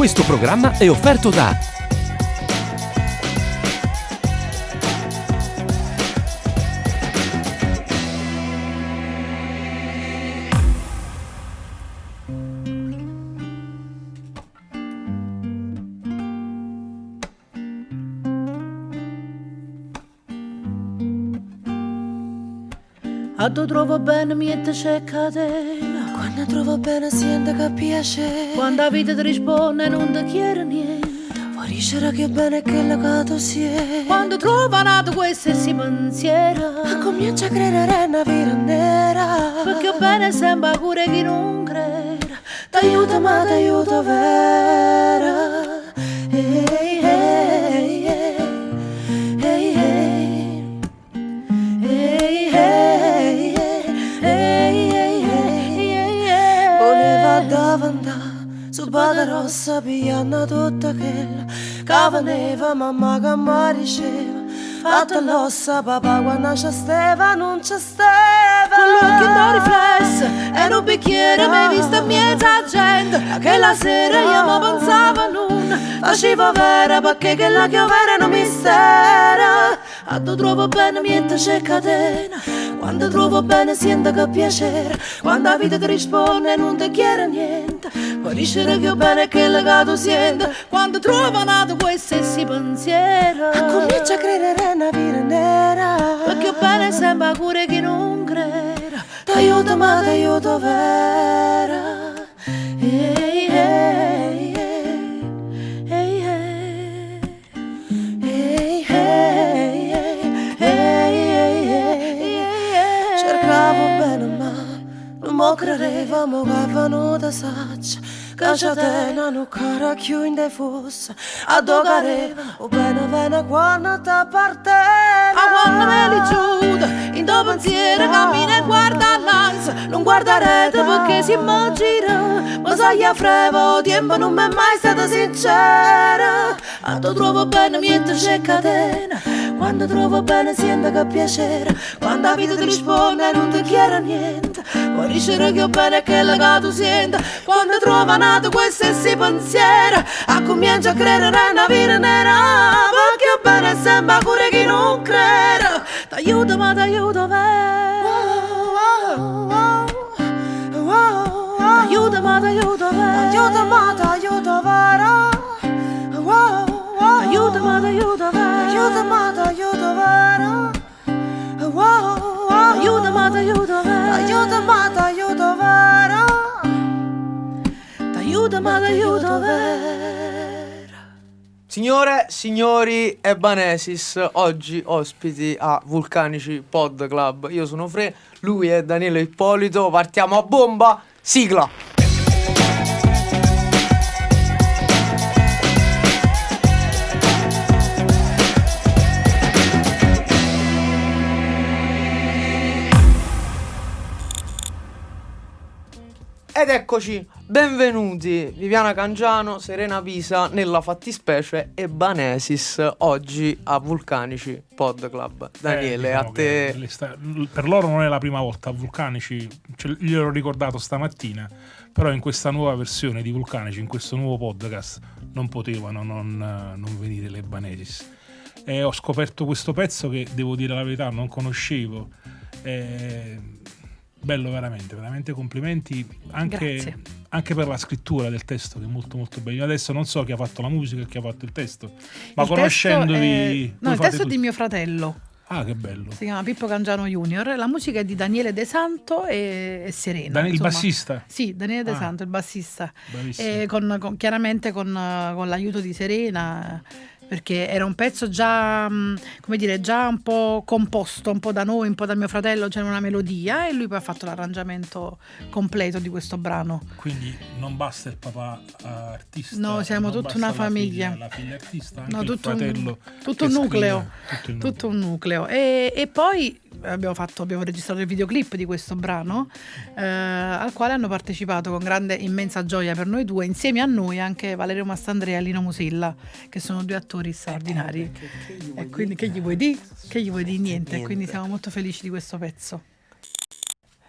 Questo programma è offerto da Quando trovo bene niente c'è catena. Quando trovo bene sento che piace. Quando la vita ti risponde non ti chiede niente. Fuorisce che bene che legato si è. Quando trovo nato questo e si pensiera. Comincia a credere una vita nera. Perché bene sembra pure chi non crede. T'aiuto ma t'aiuto vera. Hey, hey, hey. Hey, hey. Hey, hey. Hey, hey. Voleva davanti su Bada Rossa pigliando tutta quella che veneva mamma che mi diceva fatta l'ossa papà quando c'è Steva non c'è Steva con l'occhio da riflesso e un bicchiere mai visto in mezza gente che la sera io mi pensavo non facevo vera perché che la chiovere non mi stera. Quando trovo bene niente c'è catena. Quando trovo bene sento che piacere. Quando la vita ti risponde non ti chiede niente. Fuorisce che bene che legato sento. Quando trovo nato questo e si pensiera. Comincia a credere una vita nera. Perché bene sembra pure chi non crede. T'aiuto ma t'aiuto vera. Hey, hey, hey. Hey, hey. Hey, hey, hey. Cercavo bene ma non mi credevamo che è venuta saccia. Che c'è tena non cara più in fosse. A dogare o bene quando ti appartiene. A quando me li giuda in tuo pensiero cammina e guarda l'ansia. Non guardarete perché si immagina. Ma sai a frevo tempo non mi è mai stata sincera. Quando trovo bene niente c'è catena. Quando trovo bene sento che piacere. Quando la vita ti risponde non ti chiede niente. Fuorisce che ho bene che legato sento. Quando trovo nato questo e si pensiera. A comincia a credere una vita nera. Perché bene sembra pure chi non crede. T'aiuto ma t'aiuto vera. T'aiuto ma t'aiuto vera. T'aiuto ma t'aiuto vera. T'aiuto ma t'aiuto vera. T'aiuto ma t'aiuto vera. T'aiuto ma t'aiuto vera. T'aiuto ma t'aiuto vera. T'aiuto ma t'aiuto vera. Signore, signori Ebanesis, oggi ospiti a Vulcanici Pod Club. Io sono Fre, lui è Daniele Ippolito, partiamo a bomba, sigla! Ed eccoci, benvenuti Viviana Cangiano, Serena Pisa, nella fattispecie Ebanesis, oggi a Vulcanici Pod Club. Daniele, diciamo a te... per loro non è la prima volta a Vulcanici, gliel'ho ricordato stamattina, però in questa nuova versione di Vulcanici, in questo nuovo podcast, non potevano non venire le Ebanesis. Ho scoperto questo pezzo che, devo dire la verità, non conoscevo. Bello, veramente complimenti anche per la scrittura del testo, che è molto molto bello. Io adesso non so chi ha fatto la musica e chi ha fatto il testo, ma il conoscendovi testo il testo è di mio fratello. Ah, che bello. Si chiama Pippo Cangiano Junior. La musica è di Daniele De Santo e Serena. Il bassista? Sì, Daniele De Santo, il bassista. Bravissimo. Chiaramente con l'aiuto di Serena, perché era un pezzo già, come dire, già un po' composto, un po' da noi, un po' da mio fratello, c'era una melodia e lui poi ha fatto l'arrangiamento completo di questo brano. Quindi non basta il papà artista? No, siamo tutta una famiglia. La figlia artista, anche No, il fratello. tutto un nucleo. Tutto un nucleo. E poi abbiamo registrato il videoclip di questo brano, al quale hanno partecipato con grande, immensa gioia per noi due, insieme a noi anche Valerio Mastandrea e Lino Musilla, che sono due attori straordinari. E quindi che gli vuoi dire? Niente. Quindi siamo molto felici di questo pezzo.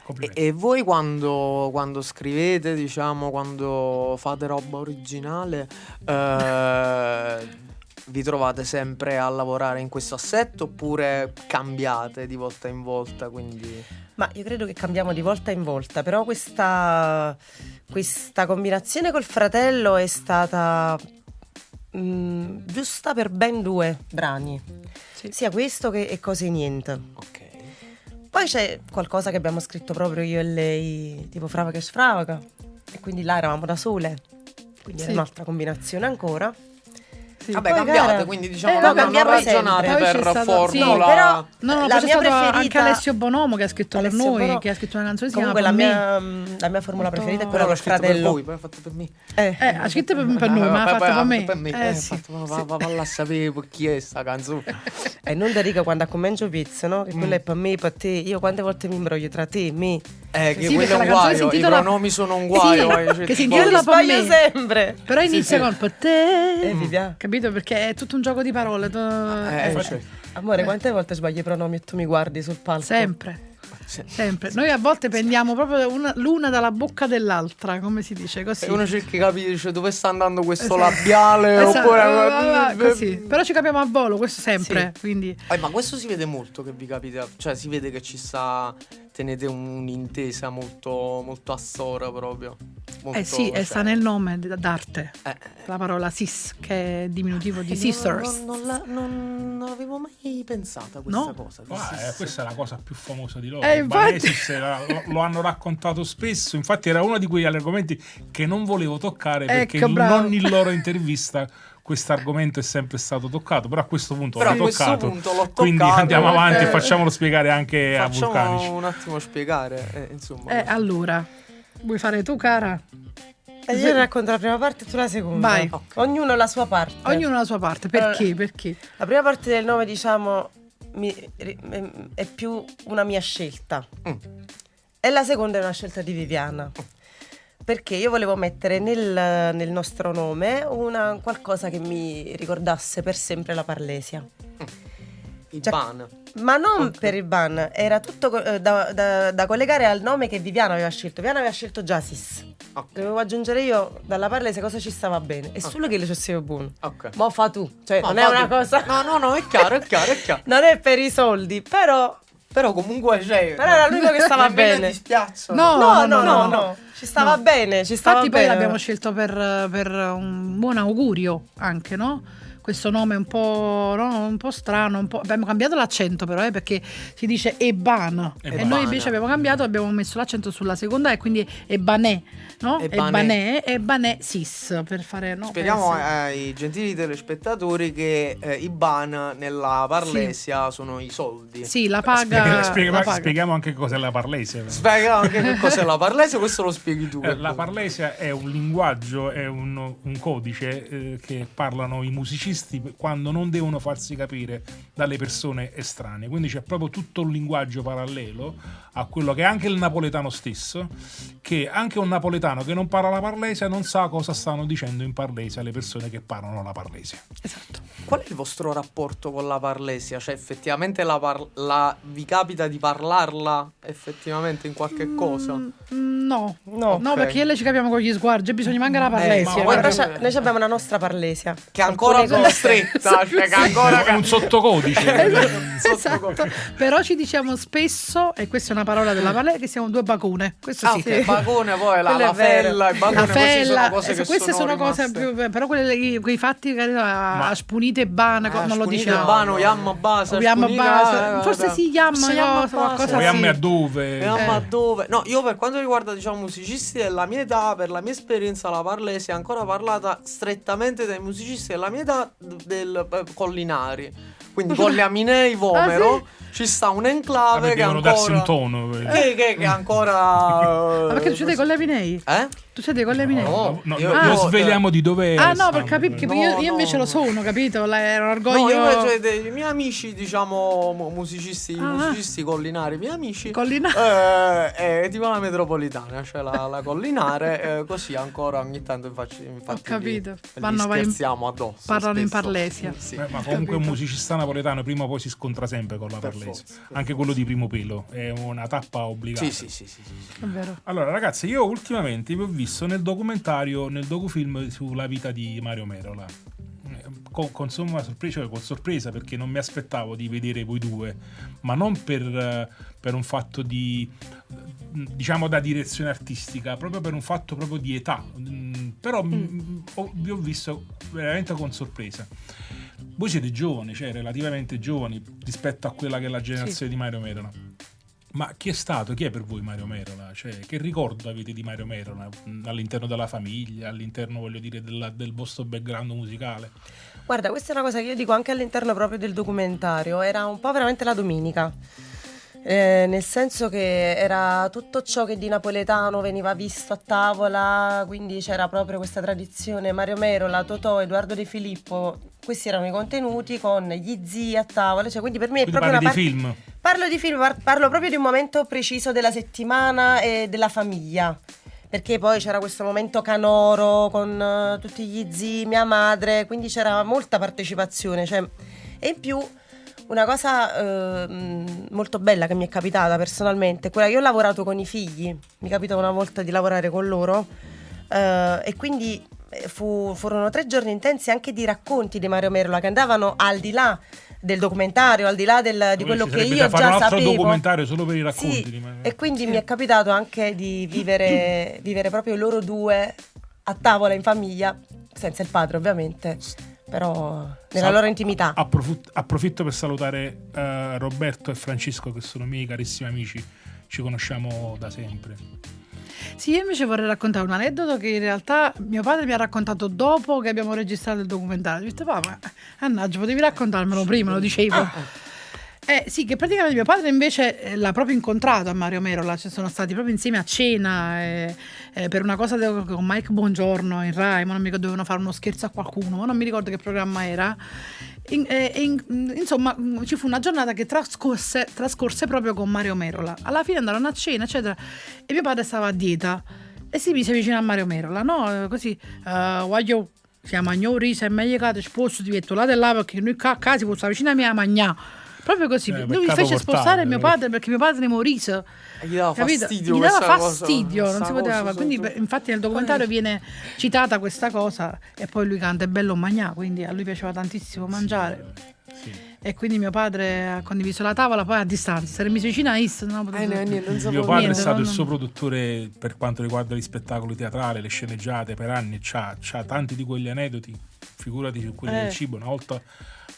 Complimenti. E voi quando scrivete, diciamo, quando fate roba originale, vi trovate sempre a lavorare in questo assetto oppure cambiate di volta in volta? Quindi... Ma io credo che cambiamo di volta in volta, però questa combinazione col fratello è stata giusta per ben 2 brani, sia questo che Cose Niente. Ok. Poi c'è qualcosa che abbiamo scritto proprio io e lei, tipo Fravaga e Sfravaga, e quindi là eravamo da sole, quindi Sì. è un'altra combinazione ancora. Sì. Vabbè, Poi, cambiate, cara, quindi diciamo no, non cambiamo ragionate sempre. Poi per c'è stato- formula. No, però No, la poi c'è mia stato anche preferita- Alessio Bonomo che ha scritto per Alessio noi, Bonomo. che ha scritto una canzone che si Comunque chiama la Per Me. mia formula Molto- preferita è Però quella l'ho del scritto per fratello. voi, poi l'ho fatto per me. Ha scritto per noi, ma ha fatto per me. Sì. Va a sapere chi è sta canzone. E non da riga quando accomincio pizza, no? Che quello è per me, per te. Io quante volte mi imbroglio tra te e me. Che Sì, quello perché è la un canzone si guaio, intitola- i pronomi sono un guaio. Sì, che si Io intitola li per sbaglio me. sempre. Però inizia sì. con per te. Vi piace? Capito? Perché è tutto un gioco di parole. Cioè, Amore, quante volte sbagli i pronomi e tu mi guardi sul palco? Sempre. Sempre. Noi a volte prendiamo proprio l'una dalla bocca dell'altra, come si dice così. e uno cerca di capire, dice, dove sta andando questo Esatto. labiale Esatto, oppure così. Però ci capiamo a volo, questo sempre. Quindi Ma questo si vede molto che vi capita, cioè si vede che ci sta, tenete un'intesa molto molto a sora proprio. Molto, sì, cioè, sta nel nome d'arte. eh, La parola sis, che è diminutivo di sisters. non avevo mai pensato a questa No? cosa. di Ah, sis. questa è la cosa più famosa di loro. Infatti. Banesis lo hanno raccontato spesso. Infatti, era uno di quegli argomenti che non volevo toccare perché Ecco, bravo. non in loro intervista questo argomento è sempre stato toccato. Però a questo punto Però l'ho a questo toccato. punto l'ho Quindi toccato, andiamo avanti e eh, facciamolo spiegare anche a Facciamo Vulcanici. un attimo spiegare, insomma. Allora, vuoi fare tu, cara? E io racconto la prima parte e tu la seconda. Vai. Ognuno la sua parte. Ognuno la sua parte. Perché? Perché? La prima parte del nome, diciamo, è più una mia scelta. E la seconda è una scelta di Viviana. Perché io volevo mettere nel nostro nome qualcosa che mi ricordasse per sempre la Parlesia. Il cioè- ban. Ma non per il ban, era tutto da collegare al nome che Viviana aveva scelto. Viviana aveva scelto Jasis. Ok. Dovevo aggiungere io dalla Parlese cosa ci stava bene. E solo che le ci buono. Ok. Ma fa tu. Cioè, No, non è fa una tu. cosa. No, è chiaro, è chiaro. Non è per i soldi, però Comunque, cioè, Però era l'unico che stava nemmeno bene. ti spiazzano. No. Ci stava bene, ci stava Infatti poi bene. l'abbiamo scelto per un buon augurio anche, no? Questo nome un po', no? Un po' strano, abbiamo cambiato l'accento però, perché si dice Eban e Eban. noi invece abbiamo cambiato, abbiamo messo l'accento sulla seconda e quindi Ebanè, no? Ebanè sis, per fare, no? Spieghiamo per essere- ai gentili telespettatori che i ban nella Parlesia sono i soldi. Sì, la paga. la paga. Spieghiamo anche cos'è la Parlesia. Spieghiamo anche che cos'è la Parlesia, questo lo spieghi tu. La Parlesia è un linguaggio, è un codice che parlano i musicisti quando non devono farsi capire dalle persone estranee. Quindi c'è proprio tutto un linguaggio parallelo a quello che è anche il napoletano stesso, che anche un napoletano che non parla la parlesia non sa cosa stanno dicendo in parlese alle persone che parlano la parlesia. Esatto. Qual è il vostro rapporto con la Parlesia? Cioè, effettivamente vi capita di parlarla effettivamente in qualche cosa? No, No. no, Ok. perché io ci capiamo con gli sguardi, bisogna manca la ma parlesia. guarda- Però noi abbiamo la nostra Parlesia. Che è ancora Alcune più cose. stretta, cioè che ancora È un sottocodice. Esatto. Però ci diciamo spesso, e questa è una parola della parlesia, che siamo due bacune. Questo sì. ok, bacone poi Quello la è vero. fella, il bacone, La queste fella, sono cose che queste sono cose rimaste. più, però quei fatti che a spunite e bana non lo Spunite, diciamo. Bano, Yamma Basa, Yamma Spunita, Basa, forse si chiama Basa. qualcosa Vogliamo a sì. dove? Ma dove? No, io per quanto riguarda, diciamo, musicisti della mia età, per la mia esperienza, la Parlesia è ancora parlata strettamente dai musicisti della mia età del Collinari. Quindi Colle Aminei, Vomero, ci sta un enclave Vabbè, che devono ancora darsi un tono. che ancora Ma perché tu siete con le Pinei? Eh? Tu siete con le Pinei? No, No, io- lo io- sveliamo di dove Ah no, stanno. per capire, perché No, io invece no. lo sono, capito? Era un orgoglio. No, io invece dei miei amici, diciamo, musicisti collinari, miei amici. Collinari. Tipo la metropolitana, cioè la Collinare, così ancora ogni tanto infatti Ho capito. gli Vanno, scherziamo addosso. parlano in spesso. parlesia. Sì. Ma comunque un musicista napoletano prima o poi si scontra sempre con la Parlese, forza. anche quello di Primo Pelo, è una tappa obbligata. Sì. È vero. Allora ragazzi, io ultimamente vi ho visto nel docufilm sulla vita di Mario Merola, con somma sorpresa, cioè con sorpresa, perché non mi aspettavo di vedere voi due, ma non per un fatto di, diciamo, da direzione artistica, proprio per un fatto proprio di età. Però vi ho visto veramente con sorpresa. Voi siete giovani, cioè relativamente giovani rispetto a quella che è la generazione di Mario Merola. Ma chi è per voi Mario Merola? Cioè, che ricordo avete di Mario Merola all'interno della famiglia, all'interno, voglio dire, del vostro background musicale? Guarda, questa è una cosa che io dico anche all'interno proprio del documentario, era un po' veramente la domenica. Nel senso che era tutto ciò che di napoletano veniva visto a tavola, quindi c'era proprio questa tradizione Mario Merola, Totò, Edoardo De Filippo, questi erano i contenuti con gli zii a tavola, cioè quindi per me è Quindi proprio parli una di film? Parlo di film, parlo proprio di un momento preciso della settimana e della famiglia, perché poi c'era questo momento canoro con tutti gli zii, mia madre, quindi c'era molta partecipazione, cioè, e in più una cosa molto bella che mi è capitata personalmente, quella che io ho lavorato con i figli, mi capita una volta di lavorare con loro e quindi furono 3 giorni intensi anche di racconti di Mario Merola che andavano al di là del documentario, al di là di quello che io fare già un altro sapevo. documentario solo per i racconti Sì, di Mario. e quindi mi è capitato anche di vivere proprio loro due a tavola in famiglia, senza il padre ovviamente, però nella loro intimità. Approfitto per salutare Roberto e Francisco, che sono miei carissimi amici, ci conosciamo da sempre. Sì, io invece vorrei raccontare un aneddoto che in realtà mio padre mi ha raccontato dopo che abbiamo registrato il documentario. Ho detto, ma mannaggia, potevi raccontarmelo prima, lo dicevo. Sì, che praticamente mio padre invece l'ha proprio incontrato a Mario Merola, cioè sono stati proprio insieme a cena per una cosa con Mike Bongiorno in Rai, ma non mi ricordo, dovevano fare uno scherzo a qualcuno, ma non mi ricordo che programma era. Insomma, ci fu una giornata che trascorse proprio con Mario Merola. Alla fine andarono a cena, eccetera, e mio padre stava a dieta e si mise vicino a Mario Merola, no? Così, voglio, siamo a riso e meglio che sposto ti metto là perché noi a casa si può stare vicino a me a mangiare. Proprio così, lui mi fece spostare mio padre perché mio padre ne morisse. Gli dava fastidio, gli dava questa fastidio, cosa, non si poteva. Quindi, infatti, nel documentario viene citata questa cosa e poi lui canta è bello mangiare, quindi a lui piaceva tantissimo mangiare. Sì. E quindi mio padre ha condiviso la tavola poi a distanza, se era messo vicino a Is, non potevo Mio padre è stato il suo produttore per quanto riguarda gli spettacoli teatrali, le sceneggiate per anni, c'ha tanti di quegli aneddoti, figurati su quelli del cibo. Una volta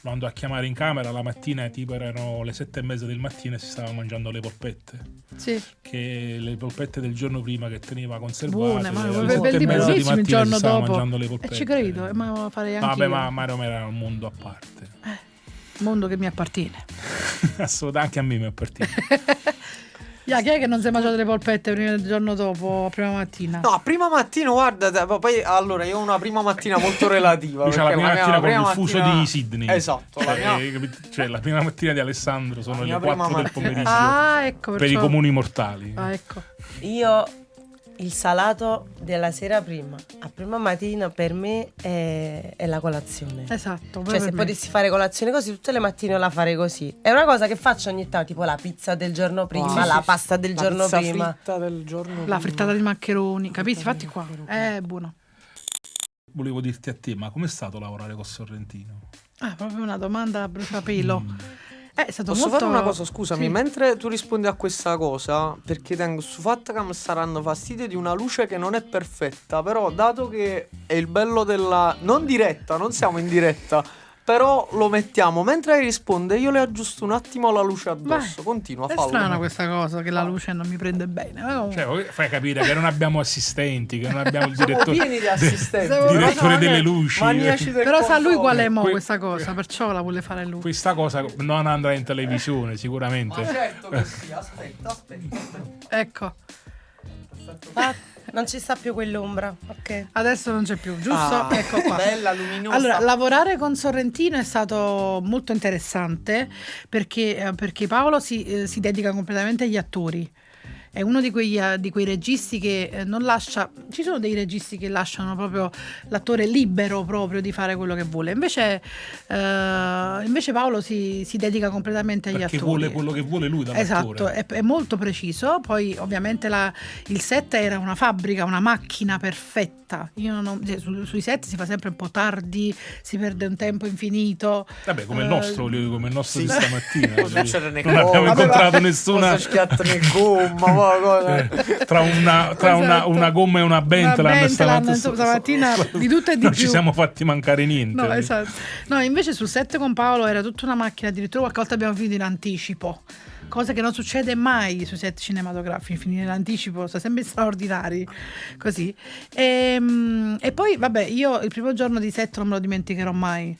lo andò a chiamare in camera la mattina, tipo erano le 7:30 del mattino e si stava mangiando le polpette. Sì. Che le polpette del giorno prima che teneva conservate, buone, ma alle 7:30 di buonissime il mattina giorno si stava dopo. mangiando le polpette. E ci credo, ma farei anche Vabbè, ma Mario era un mondo a parte. mondo che mi appartiene. Assolutamente, anche a me mi appartiene. Chi è che non si è mangiato le polpette prima del giorno dopo, prima mattina? No, prima mattina, guarda, poi allora io ho una prima mattina molto relativa. Lui c'ha la prima mattina con il fuso mattina- di Sydney. Esatto, la mia, Cioè la prima mattina di Alessandro sono La le mia 4 prima del mattina. pomeriggio Ah, ecco, per i perciò- comuni mortali. Ah, ecco. Io il salato della sera prima, a prima mattina per me è la colazione. Esatto. Cioè se potessi fare colazione così tutte le mattine la farei così. È una cosa che faccio ogni tanto, tipo la pizza del giorno prima, la pasta del giorno pizza prima. fritta del giorno La prima. frittata di maccheroni, capisci? Fatti qua. È buono. Volevo dirti a te, ma com'è stato lavorare con Sorrentino? Ah, proprio una domanda a bruciapelo. È stato Posso molto... fare una cosa, scusami, Sì. mentre tu rispondi a questa cosa, perché tengo su fatto che mi staranno fastidio di una luce che non è perfetta, però dato che è il bello della... non diretta, non siamo in diretta, però lo mettiamo, mentre lei risponde io le aggiusto un attimo la luce addosso, Vai. continua, È fallo. strana questa cosa, che la luce non mi prende bene. Ma comunque- Cioè, fai capire che non abbiamo assistenti, che non abbiamo il Siamo direttore, pieni di assistenti. Siamo- Però direttore siamo delle anche luci. maniaci del Però sa lui qual è controllo. mo questa cosa, perciò la vuole fare lui. Questa cosa non andrà in televisione sicuramente. Ma certo che sì, aspetta. Ecco, Ah, non ci sta più quell'ombra. Ok. adesso non c'è più, giusto? Ah, Ecco qua. bella, luminosa. Allora, lavorare con Sorrentino è stato molto interessante perché Paolo si dedica completamente agli attori. è uno di quei registi che non lascia, ci sono dei registi che lasciano proprio l'attore libero proprio di fare quello che vuole, invece Paolo si dedica completamente agli perché attori. vuole quello che vuole lui dall'attore. Esatto, è molto preciso. Poi ovviamente il set era una fabbrica, una macchina perfetta. Sui set si fa sempre un po' tardi, si perde un tempo infinito. Vabbè, come il nostro Sì. di stamattina. Non c'era né non abbiamo incontrato nessuna cosa schiatta né gomma, tra una gomma e una Bentley stamattina di tutto e di non più. ci siamo fatti mancare niente. No, esatto. No, invece sul set con Paolo era tutta una macchina, addirittura qualche volta abbiamo finito in anticipo. Cosa che non succede mai sui set cinematografici, finire in anticipo, sono sempre straordinari, così. E poi, vabbè, io il primo giorno di set non me lo dimenticherò mai,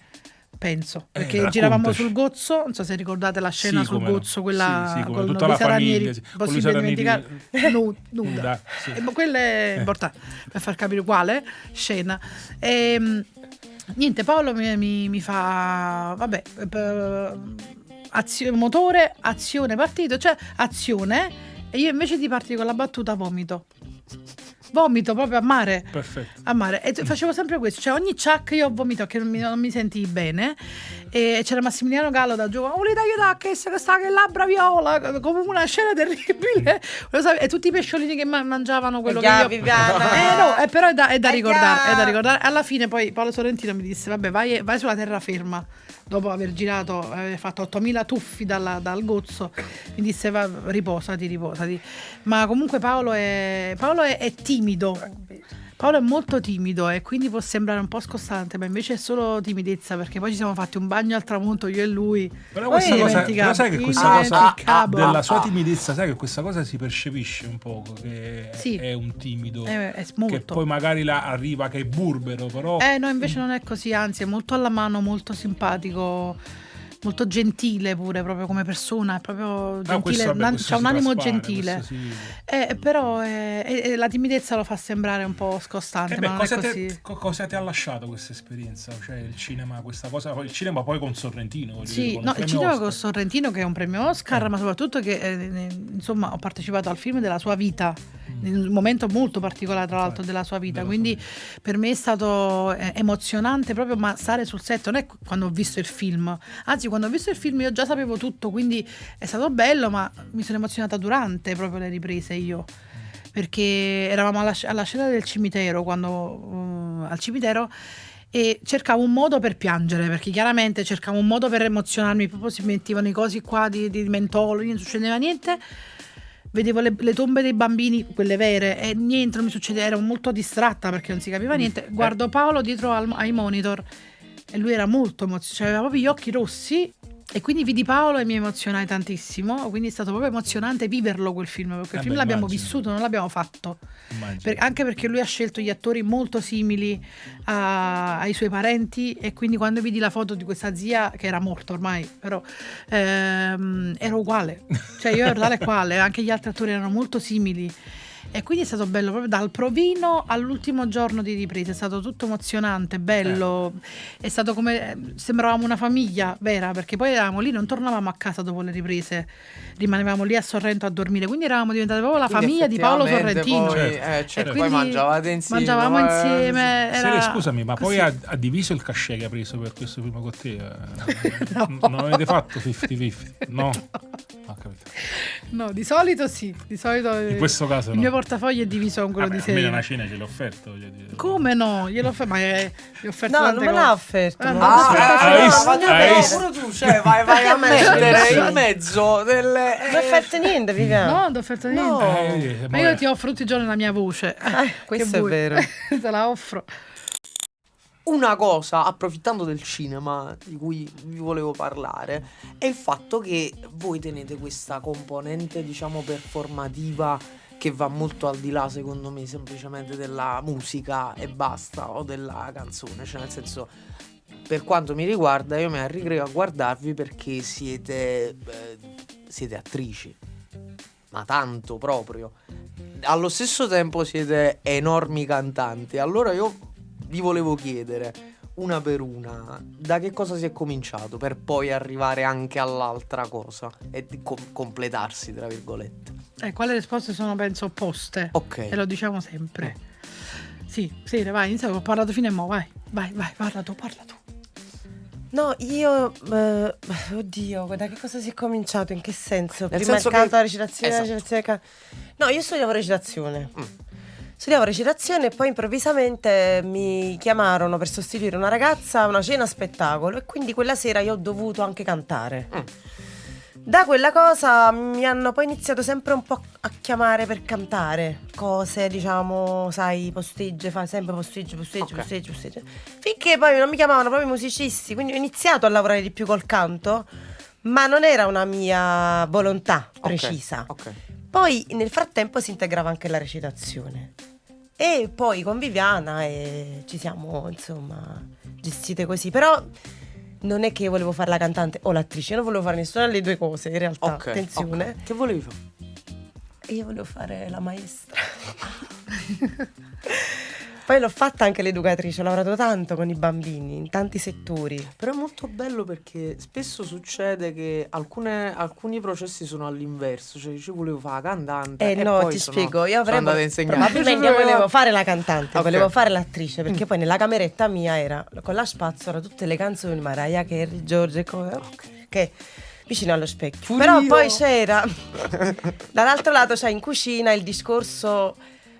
penso, perché giravamo sul Gozzo, non so se ricordate la scena sul Gozzo, quella con con tutta la Luisa famiglia, Ranieri, sì. possibile dimenticare, nuda. Sì. Quella è importante per far capire quale scena. Niente, Paolo mi fa, vabbè, motore, azione, partito, cioè azione, e io invece di partire con la battuta vomito proprio a mare. Perfetto. A mare, e facevo sempre questo, cioè ogni ciak io vomito che non mi sentii bene, e c'era Massimiliano Gallo da giù, volete aiutare che sta che labbra viola, come una scena terribile, e tutti i pesciolini che mangiavano quello che io però è da ricordare, alla fine poi Paolo Sorrentino mi disse vabbè vai sulla terraferma, dopo aver girato, aver fatto 8000 tuffi dal Gozzo, mi disse riposati, ma comunque Paolo è timido. Paolo è molto timido e quindi può sembrare un po' scostante, ma invece è solo timidezza, perché poi ci siamo fatti un bagno al tramonto io e lui. Però questa cosa, però sai che questa cosa della sua timidezza, sai che questa cosa si percepisce un poco, che è un timido, è molto. Che poi magari arriva che è burbero, però no, invece non è così, anzi è molto alla mano, molto simpatico, molto gentile pure, proprio come persona, è proprio gentile, c'ha un animo gentile, però la timidezza lo fa sembrare un po' scostante, ma non è così. Cosa ti ha lasciato questa esperienza? Cioè il cinema, questa cosa, il cinema poi con Sorrentino, il cinema Oscar. Con Sorrentino, che è un premio Oscar, ma soprattutto che insomma ho partecipato al film della sua vita, in un momento molto particolare tra l'altro della sua vita, quindi per me è stato emozionante proprio, ma stare sul set non è quando ho visto il film, anzi quando ho visto il film io già sapevo tutto, quindi è stato bello, ma mi sono emozionata durante proprio le riprese io, perché eravamo alla scena del cimitero, al cimitero, e cercavo un modo per piangere, perché chiaramente cercavo un modo per emozionarmi, proprio si mettevano i cosi qua di mentolo, non succedeva niente. Vedevo le tombe dei bambini, quelle vere, e niente, non mi succedeva, ero molto distratta perché non si capiva niente. Guardo Paolo dietro ai monitor e lui era molto emozionato, aveva proprio gli occhi rossi, e quindi vidi Paolo e mi emozionai tantissimo, quindi è stato proprio emozionante viverlo quel film, perché il film l'abbiamo vissuto, non l'abbiamo fatto, anche perché lui ha scelto gli attori molto simili ai suoi parenti, e quindi quando vidi la foto di questa zia, che era morta ormai, però ero uguale, cioè io ero tale quale, anche gli altri attori erano molto simili. E quindi è stato bello proprio dal provino all'ultimo giorno di ripresa, è stato tutto emozionante, bello, è stato come sembravamo una famiglia vera, perché poi eravamo lì, non tornavamo a casa dopo le riprese, rimanevamo lì a Sorrento a dormire, quindi eravamo diventate proprio la famiglia di Paolo Sorrentino. Poi mangiavate insieme. Mangiavamo insieme. Scusami, ma poi ha diviso il cachet che ha preso per questo film con te? No. Non avete fatto 50-50? No. No, di solito sì, in questo caso il mio portafoglio è diviso con quello di Serie. Almeno una cena ce l'ho offerto, voglio dire. Come no? Gliel'ho offerto, ma gli ho offerto no, non me l'ha offerto. Pure tu, cioè vai a mettere in mezzo delle. Non ho offerto niente, Viviana. No, non ho offerto niente. Ma io ti offro tutti i giorni la mia voce. Questo è vero. Te la offro. Una cosa, approfittando del cinema di cui vi volevo parlare, è il fatto che voi tenete questa componente, diciamo, performativa che va molto al di là, secondo me, semplicemente della musica e basta, o della canzone, cioè nel senso, per quanto mi riguarda, io mi arricreo a guardarvi perché siete attrici, ma tanto proprio. Allo stesso tempo siete enormi cantanti. Allora io vi volevo chiedere, una per una, da che cosa si è cominciato per poi arrivare anche all'altra cosa e completarsi, tra virgolette. Qua le risposte sono penso opposte. Ok. E lo diciamo sempre. Sì, vai, inizia, ho parlato fino a mo', vai, parla tu. No, io oddio, da che cosa si è cominciato? In che senso? Nel Prima senso il canto, che- la recitazione, esatto. la recitazione. No, io studiavo recitazione. Studiavo recitazione e poi improvvisamente mi chiamarono per sostituire una ragazza a una cena spettacolo e quindi quella sera io ho dovuto anche cantare. Da quella cosa mi hanno poi iniziato sempre un po' a chiamare per cantare cose, diciamo, sai, posteggi, fa sempre posteggi. Finché poi non mi chiamavano proprio i musicisti, quindi ho iniziato a lavorare di più col canto, ma non era una mia volontà precisa. Ok. Poi nel frattempo si integrava anche la recitazione. E poi con Viviana ci siamo, insomma, gestite così. Però non è che io volevo fare la cantante o l'attrice, io non volevo fare nessuna delle due cose, in realtà. Ok, Attenzione. ok. Che volevi fare? Io volevo fare la maestra. Poi l'ho fatta anche l'educatrice, ho lavorato tanto con i bambini, in tanti settori. Però è molto bello perché spesso succede che alcuni processi sono all'inverso, cioè ci volevo fare la cantante e No, poi ti sono spiego, io avrei andata a insegnare. probabilmente volevo fare la cantante, Ok. volevo fare l'attrice, perché poi nella cameretta mia era con la spazzola tutte le canzoni di Mariah Carey, Giorgio e cose, che vicino allo specchio. Furio. Però poi c'era dall'altro lato c'è in cucina il discorso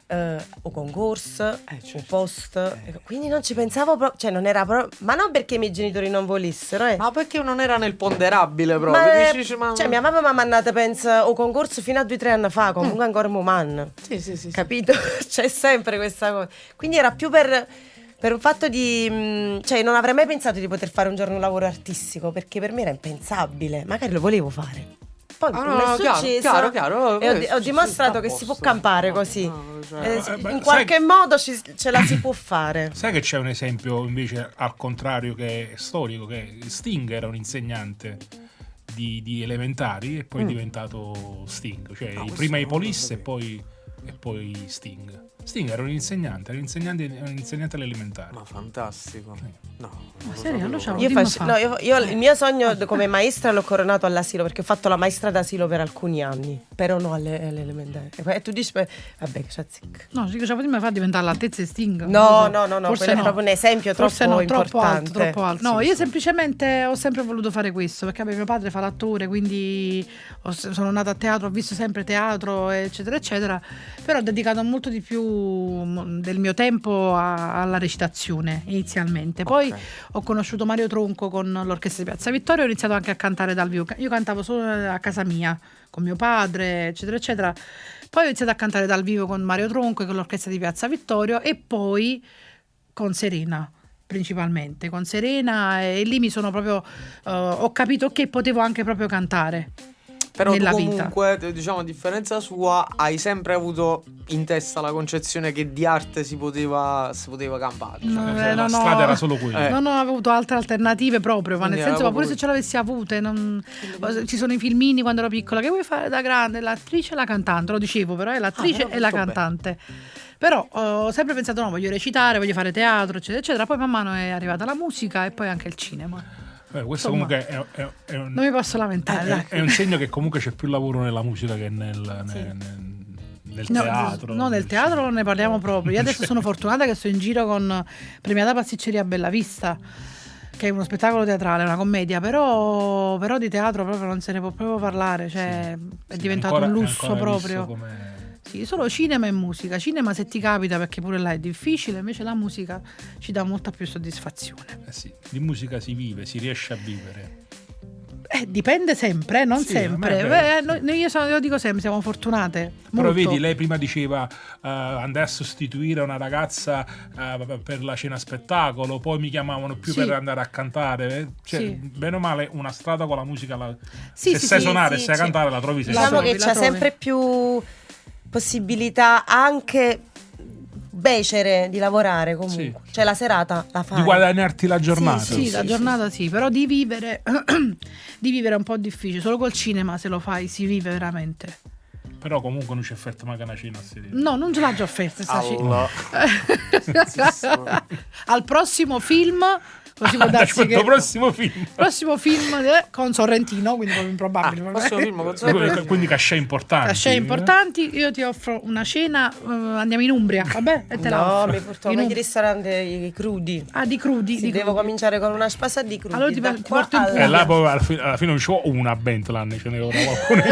o concorso certo. o post, quindi non ci pensavo proprio, cioè non era proprio, ma non perché i miei genitori non volessero, Ma perché non era nel ponderabile proprio? ma, Dici, ma... cioè mia mamma mi ha mandato penso o concorso fino a 2-3 anni fa, comunque ancora man. Sì. Capito? C'è sempre questa cosa. Quindi era più per un fatto di cioè non avrei mai pensato di poter fare un giorno un lavoro artistico, perché per me era impensabile, magari lo volevo fare. Poi Ah, mi no, è successo chiaro. e ho dimostrato che si può campare così. Cioè, In qualche modo ce la si può fare. Sai che c'è un esempio invece al contrario che è storico, che Sting era un insegnante di elementari e poi è diventato Sting, cioè prima i Police e poi Sting. Sting era un insegnante alle elementari. Ma fantastico. No. Ma serio, lo so. Io il mio sogno come maestra l'ho coronato all'asilo, perché ho fatto la maestra d'asilo per alcuni anni, però no alle elementari. E tu dici, vabbè, che c'azzicca. No, sì, prima mi fa diventare l'altezza di Sting. No, Forse quello è proprio un esempio Forse troppo no, importante. troppo alto. No, io semplicemente ho sempre voluto fare questo, perché mio padre fa l'attore, quindi sono nata a teatro, ho visto sempre teatro, eccetera, eccetera, però ho dedicato molto di più del mio tempo alla recitazione inizialmente. Poi ho conosciuto Mario Tronco con l'orchestra di Piazza Vittorio e ho iniziato anche a cantare dal vivo. Io cantavo solo a casa mia con mio padre, eccetera, eccetera. Poi ho iniziato a cantare dal vivo con Mario Tronco e con l'orchestra di Piazza Vittorio e poi con Serena, principalmente con Serena, e lì mi sono proprio ho capito che potevo anche proprio cantare. Però tu nella comunque, diciamo, a differenza sua, hai sempre avuto in testa la concezione che di arte si poteva campare. Cioè, La strada era solo quella. Non ho avuto altre alternative proprio, ma Quindi nel senso, era ma pure proprio se ce l'avessi avute, ci sono i filmini quando ero piccola, che vuoi fare da grande? L'attrice e la cantante, lo dicevo, però è l'attrice però e la molto Cantante. Però ho sempre pensato, no, voglio recitare, voglio fare teatro, eccetera, eccetera. Poi man mano è arrivata la musica e poi anche il cinema. Questo Insomma, comunque è un, non mi posso lamentare, dai. è un segno che comunque c'è più lavoro nella musica che nel teatro. No, nel teatro non ne parliamo proprio. Io adesso sono fortunata che sto in giro con Premiata Pasticceria Bella Vista, che è uno spettacolo teatrale, una commedia, però di teatro proprio non se ne può proprio parlare, cioè è diventato un lusso proprio. Sì, solo cinema e musica. Cinema se ti capita, perché pure là è difficile, invece la musica ci dà molta più soddisfazione. Sì, di musica si vive, si riesce a vivere. Dipende sempre, non Sì, sempre. Io dico sempre, siamo fortunate. Però molto. vedi, lei prima diceva andai a sostituire una ragazza per la cena spettacolo, poi mi chiamavano più per andare a cantare. Cioè, bene o male, una strada con la musica, se sai suonare e sai cantare, la trovi sempre. Diciamo che c'è sempre più possibilità anche becere di lavorare comunque, cioè la serata la fai, di guadagnarti la giornata. Sì, la giornata sì, però di vivere è un po' difficile. Solo col cinema, se lo fai, si vive veramente. Però comunque non ci offerta mai una cena a sedere. No, non ce l'ha già offerta sta Allah. Al prossimo film, così può darsi che... prossimo film. Prossimo film con Sorrentino, quindi proprio improbabile. Prossimo film con Quindi cachet importanti. Cachet importanti, io ti offro una cena, andiamo in Umbria, vabbè? E te la No, offro. mi porto negli ristoranti crudi. Ah, di crudi. Sì, di devo crudi. cominciare con una spasa di crudi. Allora ti da ti qua porto in alla- Puglia. E là poi alla fine non ci vuole una Bentland, ce ne ora qualcuno.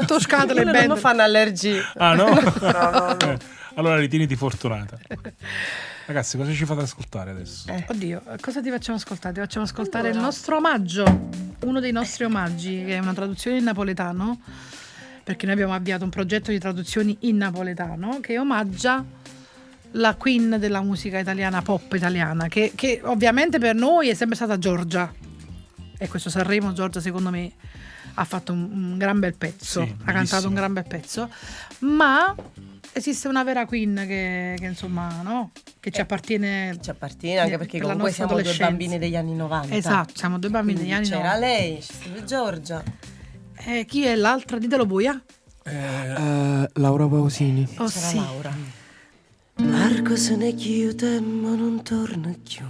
Tutto scatole Quello non belle. mi fanno allergie. Ah no? Allora ritieniti fortunata. Ragazzi, cosa ci fate ascoltare adesso? Oddio, cosa ti facciamo ascoltare? Ti facciamo ascoltare il nostro omaggio, uno dei nostri omaggi, che è una traduzione in napoletano, perché noi abbiamo avviato un progetto di traduzioni in napoletano che omaggia la queen della musica italiana, pop italiana, che ovviamente per noi è sempre stata Giorgia. E questo Sanremo, Giorgia, secondo me, ha fatto un gran bel pezzo, Sì, ha cantato un gran bel pezzo, ma esiste una vera queen che insomma, no? Che ci appartiene. Ci appartiene anche perché per la comunque nostra siamo due adolescenza. bambini degli anni 90. Esatto, siamo due bambini degli anni C'era 90. lei, c'era Giorgia. Chi è l'altra? Ditelo voi, Laura Pausini. Oh, C'era sì. Laura. L'arco se ne chiude ma non torna più.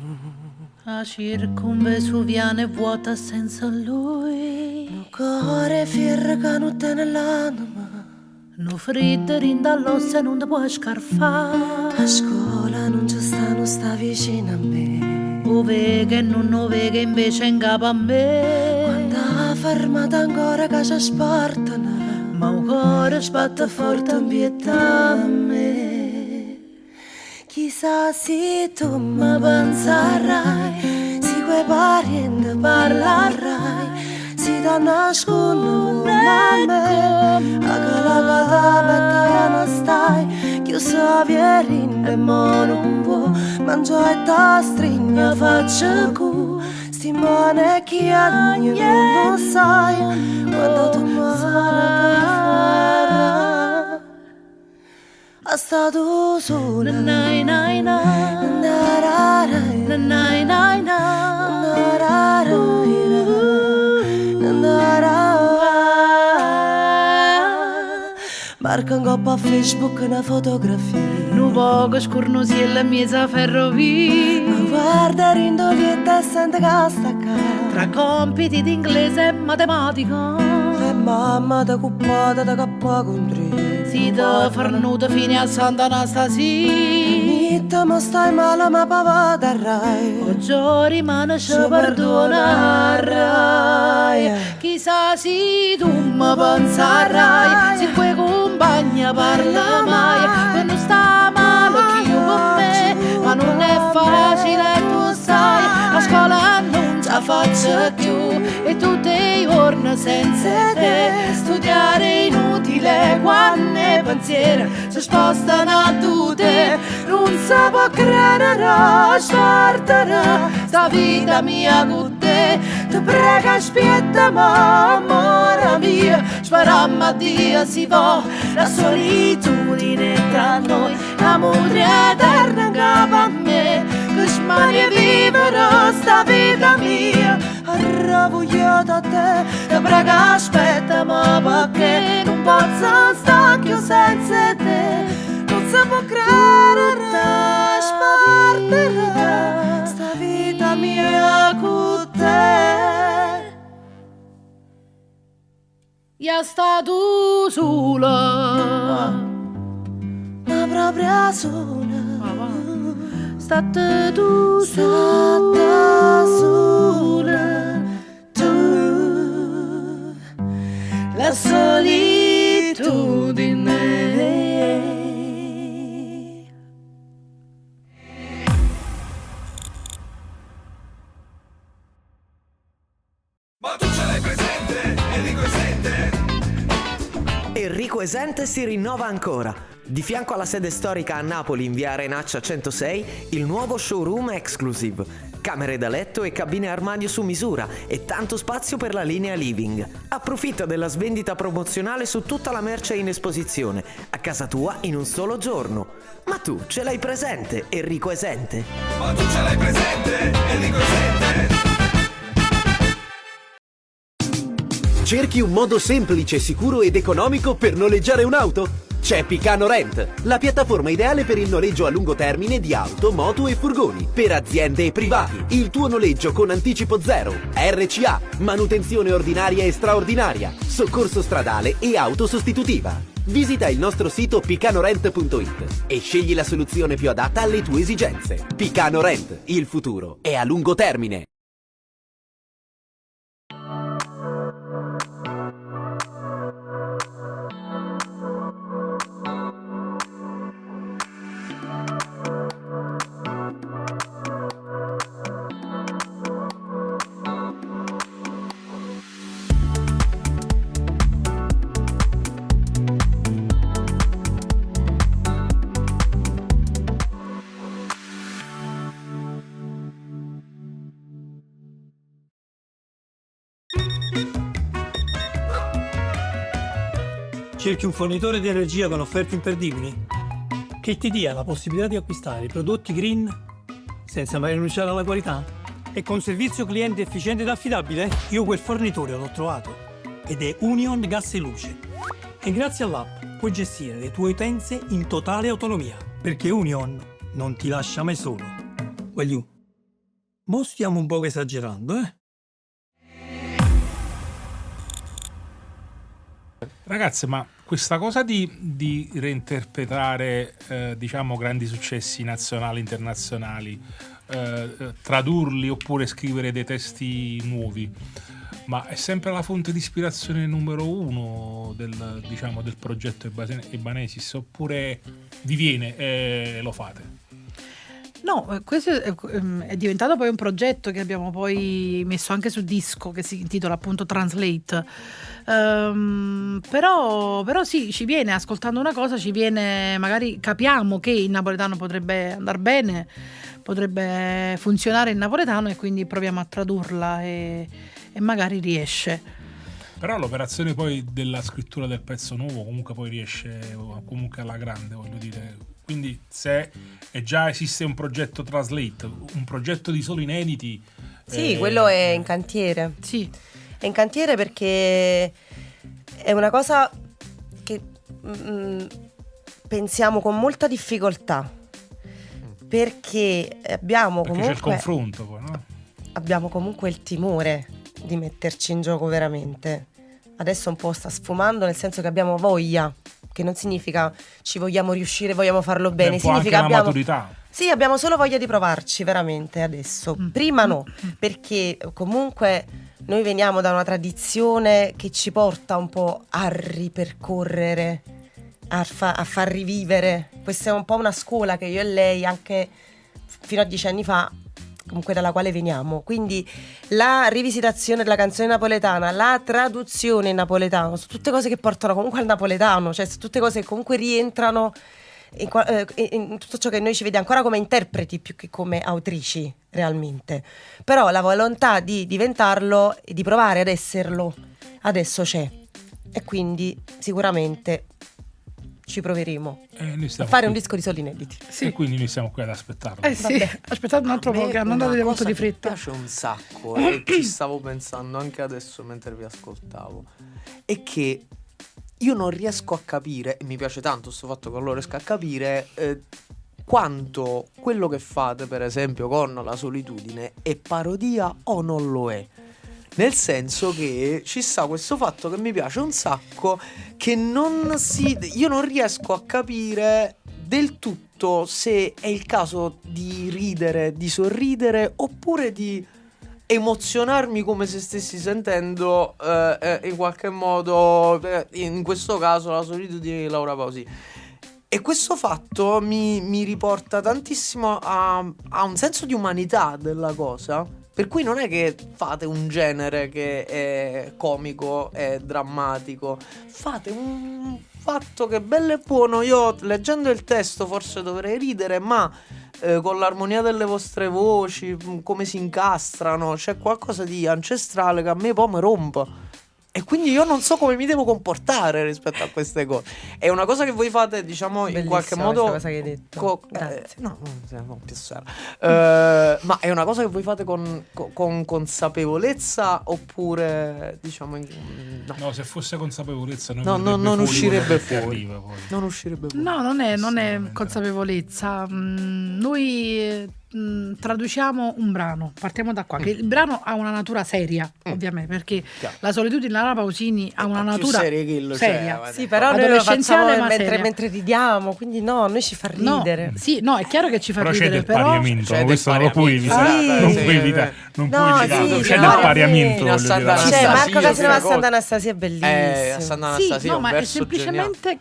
La circumvesuviana è vuota senza lui. Il cuore fiera che non te nell'anima. No freddo rindall'ossa e non ti puoi scarfare. A scuola non ci sta, non sta vicino a me. O vega e non lo vega invece in capo a me. Quando ha fermato ancora che ci spartano. Ma un cuore sbatte forte in pietà a me. Chissà se tu mi penserai, se quei parenti parlerai, se ti nascondo a me, a che la catapetta non stai, chiusa vierin e mo non può, mangiare e ta stringa faccia cu, sti mani che agni non sai, quando tu mi farai. È stato solo Nai nai nai Nararai, nai nai nararai, nararai. Marca un coppa a Facebook una fotografia. un poco scurnosi e la mia ferrovia. Ma guarda rindolietta e sente che sta qua. Tra compiti di inglese e matematica. E mamma da cuppata da cappa con tre. Si da farnuta fine a Santa Anastasia. Nitta ma stai male ma papà darrai. Oggi rimane ci perdonerai. Chissà se tu mi penserai, se quei compagni parla mai, quando sta male chi io con me, ma non è facile tu sai, a scuola non ce la faccio più e tutti i giorni senza te, studiare è inutile quando i pensieri si spostano a tutte, non si può credere, spartare sta vita mia con te, ti prego aspetta amore mia, speriamo a Dio si va, la solitudine tra noi, l'amore eterno in capo a me, che smania vivere sta vita mia, arrabbiata a te, ti prego aspettami perché non posso stare più senza te, non si può credere, spartere sta vita mia con te. Io stato sola, Ma proprio sola. state tu Stata sola, tu. la solitudine. Enrico Esente si rinnova ancora. Di fianco alla sede storica a Napoli in via Arenaccia 106, il nuovo showroom exclusive. Camere da letto e cabine armadio su misura e tanto spazio per la linea living. Approfitta della svendita promozionale su tutta la merce in esposizione, a casa tua in un solo giorno. Ma tu ce l'hai presente, Enrico Esente? Ma tu ce l'hai presente, Enrico Esente? Cerchi un modo semplice, sicuro ed economico per noleggiare un'auto? C'è Picano Rent, la piattaforma ideale per il noleggio a lungo termine di auto, moto e furgoni, per aziende e privati. Il tuo noleggio con anticipo zero, RCA, manutenzione ordinaria e straordinaria, soccorso stradale e auto sostitutiva. Visita il nostro sito picanorent.it e scegli la soluzione più adatta alle tue esigenze. Picano Rent, il futuro è a lungo termine. Cerchi un fornitore di energia con offerte imperdibili? Che ti dia la possibilità di acquistare prodotti green senza mai rinunciare alla qualità? E con servizio cliente efficiente ed affidabile? Io quel fornitore l'ho trovato ed è Union Gas e Luce. E grazie all'app puoi gestire le tue utenze in totale autonomia, perché Union non ti lascia mai solo. Voglio. Mo stiamo un po' esagerando, eh? Ragazze, ma questa cosa di reinterpretare diciamo grandi successi nazionali, internazionali, tradurli oppure scrivere dei testi nuovi, ma è sempre la fonte di ispirazione numero uno del progetto Ebanesis, oppure vi viene e lo fate? No, questo è diventato poi un progetto che abbiamo poi messo anche su disco, che si intitola appunto Translate. Però sì, ci viene, ascoltando una cosa, ci viene, magari capiamo che in napoletano potrebbe andare bene, potrebbe funzionare in napoletano, e quindi proviamo a tradurla e magari riesce. Però l'operazione poi della scrittura del pezzo nuovo comunque poi riesce comunque alla grande, voglio dire. Quindi se già esiste un progetto Translate, un progetto di solo inediti... Sì, quello è in cantiere. Sì. È in cantiere perché è una cosa che pensiamo con molta difficoltà, perché abbiamo perché comunque... c'è il confronto poi, no? Abbiamo comunque il timore di metterci in gioco veramente. Adesso un po' sta sfumando, nel senso che abbiamo voglia, che non significa ci vogliamo riuscire, vogliamo farlo bene, significa anche la abbiamo maturità. Sì, abbiamo solo voglia di provarci veramente adesso. Prima no, perché comunque noi veniamo da una tradizione che ci porta un po' a ripercorrere, a far rivivere. Questa è un po' una scuola che io e lei, anche fino a 10 anni fa, comunque dalla quale veniamo. Quindi la rivisitazione della canzone napoletana, la traduzione in napoletano, sono tutte cose che portano comunque al napoletano, cioè sono tutte cose che comunque rientrano in tutto ciò che noi ci vediamo ancora come interpreti più che come autrici realmente. Però la volontà di diventarlo e di provare ad esserlo adesso c'è, e quindi sicuramente ci proveremo a fare un disco di soli inediti. Sì. E quindi noi siamo qui ad aspettarlo. Sì, aspettate un altro po', che non andate molto di fretta. Mi piace un sacco e ci stavo pensando anche adesso mentre vi ascoltavo, è che io non riesco a capire, e mi piace tanto questo fatto che non riesco a capire quanto quello che fate per esempio con La Solitudine è parodia o non lo è. Nel senso che ci sta questo fatto che mi piace un sacco, che io non riesco a capire del tutto se è il caso di ridere, di sorridere, oppure di emozionarmi come se stessi sentendo in qualche modo, in questo caso, La Solitudine di Laura Pausini. E questo fatto mi riporta tantissimo a un senso di umanità della cosa, per cui non è che fate un genere che è comico e drammatico, fate un fatto che è bello e buono. Io leggendo il testo forse dovrei ridere, ma con l'armonia delle vostre voci, come si incastrano, c'è qualcosa di ancestrale che a me poi mi rompe. E quindi io non so come mi devo comportare rispetto a queste cose. È una cosa che voi fate, diciamo, in qualche modo. Cosa che hai detto. No, ma è una cosa che voi fate con consapevolezza oppure, diciamo, no, se fosse consapevolezza non uscirebbe fuori. Arriva, poi. Non uscirebbe fuori. No, non è consapevolezza. Noi traduciamo un brano, partiamo da qua, che il brano ha una natura seria, ovviamente, perché La solitudine di Laura Pausini ha una natura seria. Sì, però noi lo facciamo mentre ridiamo, quindi noi ci fa ridere. No, è chiaro che ci fa però ridere, c'è del pariamento, questo non lo puoi evitare. Non puoi evitare, c'è del pariamento. Marco Casanova a Sant'Anastasia è bellissimo. Sì, ma è semplicemente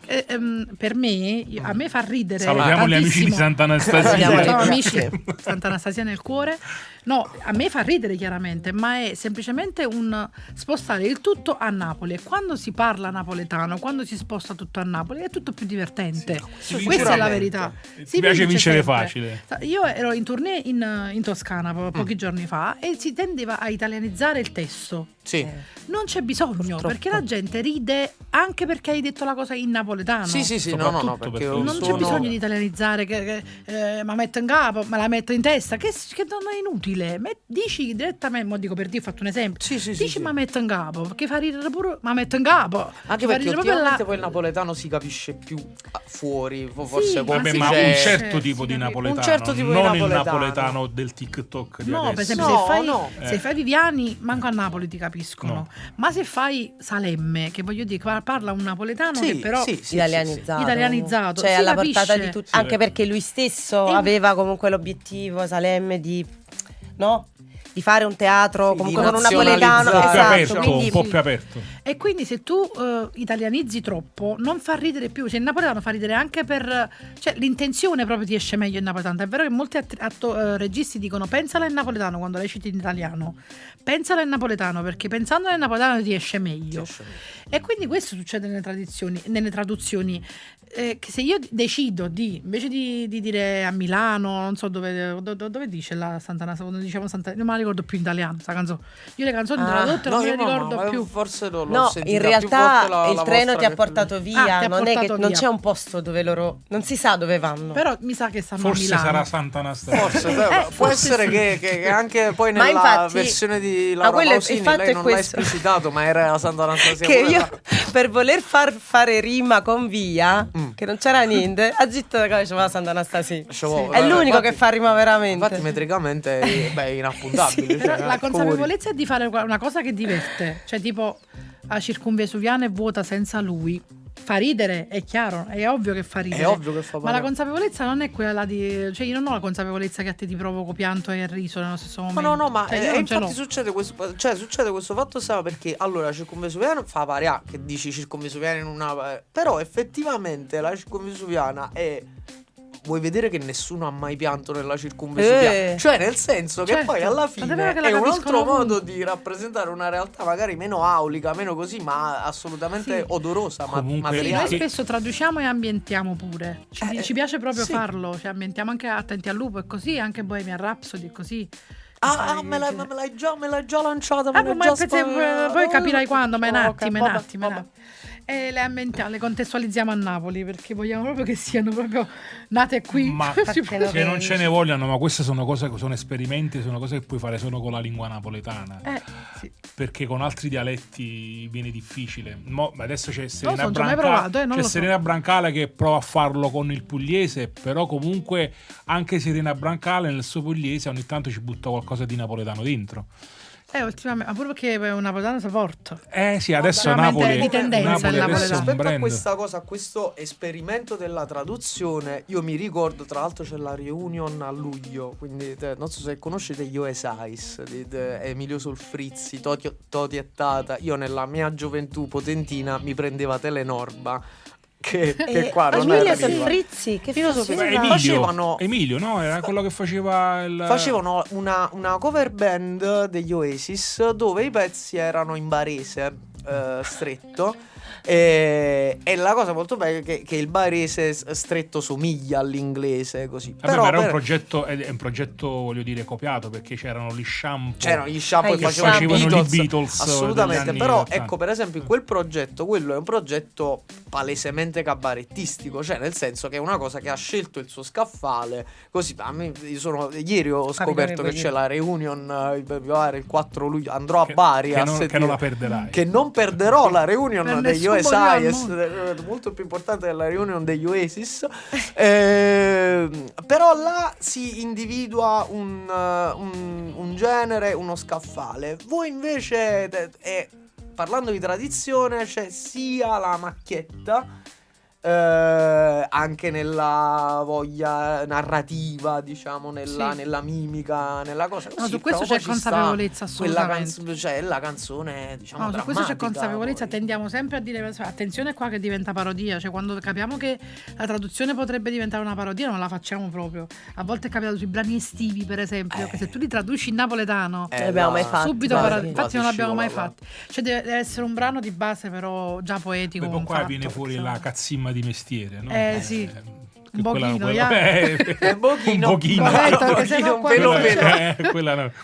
per me, a me fa ridere. Salutiamo gli amici di Sant'Anastasia. Ciao amici. Sant'Anastasia nel cuore. No, a me fa ridere chiaramente, ma è semplicemente un spostare il tutto a Napoli. E quando si parla napoletano, quando si sposta tutto a Napoli, è tutto più divertente. Questa è la verità. Ti piace vincere facile. Io ero in tournée in Toscana pochi giorni fa e si tendeva a italianizzare il testo. Sì. Non c'è bisogno, perché la gente ride anche perché hai detto la cosa in napoletano. Sì, no, perché non c'è bisogno di italianizzare, ma metto in capo, ma la metto in testa, che non è inutile. Dici direttamente, mo dico per dire, ho fatto un esempio. Dici ma metto in capo, perché fa ridere pure, ma metto in capo. Anche perché ultimamente poi il napoletano si capisce più fuori, forse ma un certo tipo di napoletano, non il napoletano del TikTok di adesso. Per esempio se fai Viviani, manco a Napoli ti capiscono. Ma se fai Salemme, che voglio dire, parla un napoletano che però italianizzato, cioè alla portata di tutti, anche perché lui stesso aveva comunque l'obiettivo Salemme di fare un teatro comunque con un napoletano un po' più aperto. E quindi se tu italianizzi troppo non fa ridere più. Cioè il napoletano fa ridere anche cioè l'intenzione proprio ti esce meglio in napoletano. È vero che molti registi dicono pensala in napoletano quando lei citi in italiano, pensala in napoletano, perché pensando in napoletano ti esce meglio. E quindi questo succede nelle traduzioni. Che se io decido invece di dire a Milano, non so dove dice la Sant'Anastasia, quando diciamo non me la ricordo più in italiano sta canzone. Io le canzoni tradotte non me le ricordo più. Forse in realtà il treno ti ha portato via, non c'è un posto dove loro non si sa dove vanno. Però mi sa che stanno a Milano. Forse sarà Sant'Anastasia. Forse può essere che anche poi nella versione di Laura Pausini lei non l'ha esplicitato, ma era la Sant'Anastasia. Che io per voler fare rima con via, che non c'era niente, ha zitto la cosa la Sant'Anastasia. È l'unico che fa rima veramente. Infatti metricamente è inappuntabile. Però la consapevolezza è di fare una cosa che diverte, cioè tipo la circumvesuviana è vuota senza lui. Fa ridere, è chiaro, è ovvio che fa ridere. È ovvio che fa ma la consapevolezza non è quella cioè io non ho la consapevolezza che a te ti provoco pianto e riso nello stesso momento. No, ma infatti succede questo fatto, sa, perché allora circumvesuviana fa variare, che dici circumvesuviana in una, però effettivamente la circumvesuviana è, vuoi vedere che nessuno ha mai pianto nella circumvesuviana, cioè nel senso che poi alla fine è un altro modo di rappresentare una realtà magari meno aulica, meno così, ma assolutamente odorosa, materiale. Noi spesso traduciamo e ambientiamo pure, ci piace proprio farlo, cioè ambientiamo anche Attenti al lupo e così, anche Bohemian Rhapsody e così. Me l'hai già lanciata, poi capirai quando, ma è un attimo. E le contestualizziamo a Napoli, perché vogliamo proprio che siano proprio nate qui. Ma che non ce ne vogliano, ma queste sono cose che sono esperimenti, sono cose che puoi fare solo con la lingua napoletana. Sì. Perché con altri dialetti viene difficile. Adesso c'è Serena Brancale che prova a farlo con il pugliese, però comunque anche Serena Brancale nel suo pugliese ogni tanto ci butta qualcosa di napoletano dentro. Ultimamente, ma pure perché è un napoletano support. Sì, adesso Napoli di tendenza il napoletano. Rispetto a questa cosa, a questo esperimento della traduzione, io mi ricordo, tra l'altro c'è la reunion a luglio, quindi non so se conoscete gli OSIs di Emilio Solfrizzi, Toti e Tata. Io nella mia gioventù potentina mi prendeva Telenorba, che qua non Emilio Solfrizzi, che facevano Emilio, no? Era quello che faceva facevano una cover band degli Oasis dove i pezzi erano in barese, stretto. E la cosa molto bella è che il barese stretto somiglia all'inglese, così. Vabbè, ma era un progetto, voglio dire, copiato, perché c'erano gli shampoo che facevano i Beatles, assolutamente. Però ecco, per esempio, in quel progetto, quello è un progetto palesemente cabarettistico, cioè nel senso che è una cosa che ha scelto il suo scaffale. Così ieri ho scoperto che c'è la reunion il 4 luglio, andrò a Bari a sentire, che non la perderai, che non perderò la reunion degli Oasis, molto più importante della reunion degli Oasis. Però là si individua un genere, uno scaffale. Voi invece, parlando di tradizione, c'è sia la macchietta, anche nella voglia narrativa, diciamo, nella mimica, nella cosa così. No, su questo c'è consapevolezza, assolutamente. C'è la canzone, diciamo, no, su questo c'è consapevolezza. poi. Tendiamo sempre a dire attenzione qua che diventa parodia, cioè quando capiamo che la traduzione potrebbe diventare una parodia non la facciamo proprio. A volte è capitato sui brani estivi, per esempio, che se tu li traduci in napoletano non l'abbiamo mai fatto, subito infatti non l'abbiamo mai fatto. Cioè deve essere un brano di base però già poetico. Poi qua viene fuori la cazzimma di mestiere, no? Sì. Un pochino,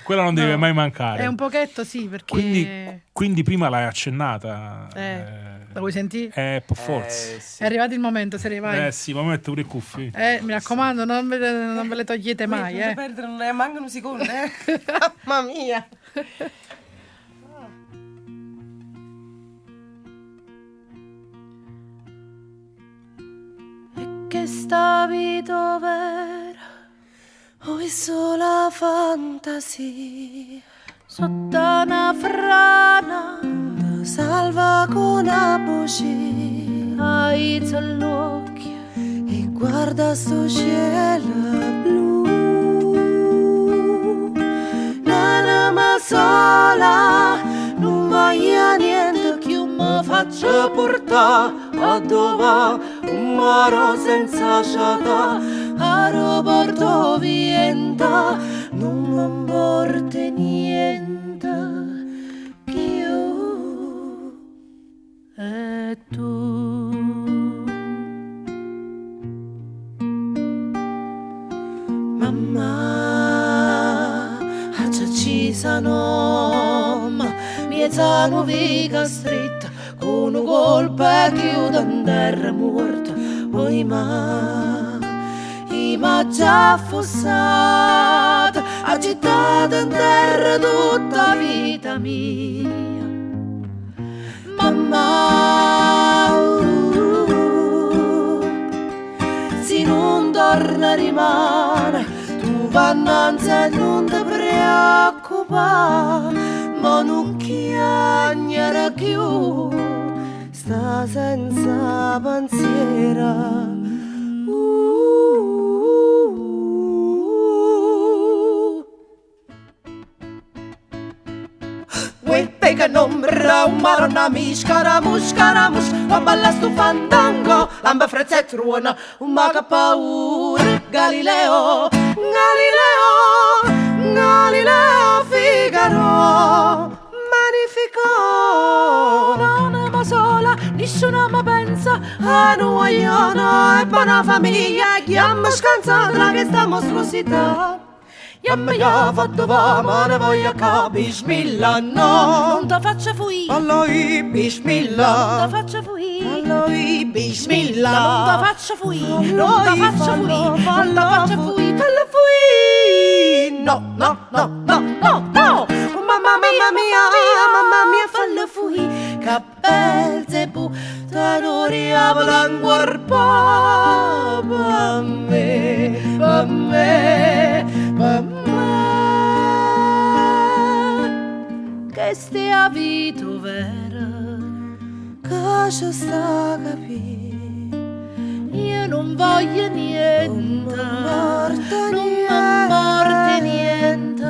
quella non deve mai mancare. È un pochetto, sì, perché quindi prima l'hai accennata. La vuoi sentire? Forse. Sì. È arrivato il momento, se ne vai. Sì, ma metto pure i cuffi. Mi raccomando, non ve le togliete mai. Non perdere, non ne mancano un secondo, Mamma mia. Che sta vita vera, ho visto la fantasia sotto una frana, salva con una bugia, alza l'occhio e guarda sto cielo blu, l'anima sola, non voglio niente che mi faccia portare a dove un mare senza città, aeroporto vienta, non mi porta niente più. E tu, mamma, ci sono, miezza nuvica stretta, con un colpo e chiudo in terra morta. Poi ma già affossata, agitata in terra tutta vita mia. Mamma, se non torna rimane, tu vannanzi e non ti preoccupare, ma non chiagnere più, sta senza pensiero. Che non broma una scaramush, ma balla sto fandango, l'amba frezza e truona, un maga paura, Galileo, Figaro, magnifico, un'anima sola, nessuno mi pensa, a noi e buona famiglia, chiama scansata che sta mostruosità. Yamma ya fatto va, ma ne voglio ca, bismillah no. Non ti faccia fuì, alloi bismillah. Non ti faccia fuì, alloi bismillah. Non ti faccia fuì, non ti faccia fuì, non ti faccia fuì, falla fuì. No, no, no, no, no, no. Mamma mia, falla fuì. Cappel zebu, tanori avalan guarpa. Per me, che stia vita vera, che ci sta a capire, io non voglio niente, non mi morte niente,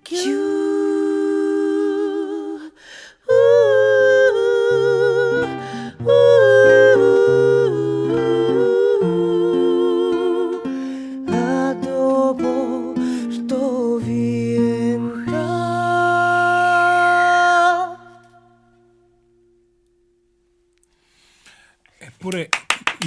più.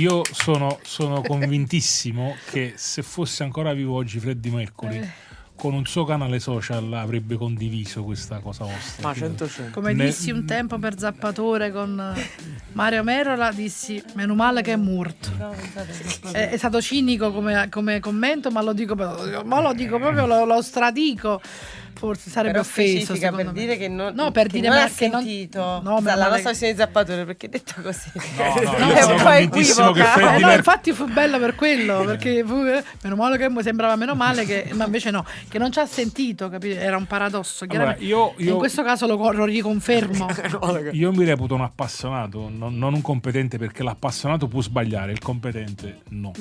io sono convintissimo che se fosse ancora vivo oggi Freddie Mercury, con un suo canale social avrebbe condiviso questa cosa vostra. Ma 100%. Come dissi un tempo per Zappatore con Mario Merola, dissi meno male che è morto. È stato cinico come commento, ma lo dico proprio, lo stradico. Forse sarebbe Però offeso per me. dire che non, no, per che dire non ha che sentito no, la nostra versione di Zappatore, perché detta così No, è sono un po' convintissimo che equivoca. Freddie no, infatti fu bello per quello, perché meno male che sembrava meno male che, ma invece no, che non ci ha sentito, capito? Era un paradosso. Allora, io in questo caso lo riconfermo. Io mi reputo un appassionato, non un competente, perché l'appassionato può sbagliare, il competente no.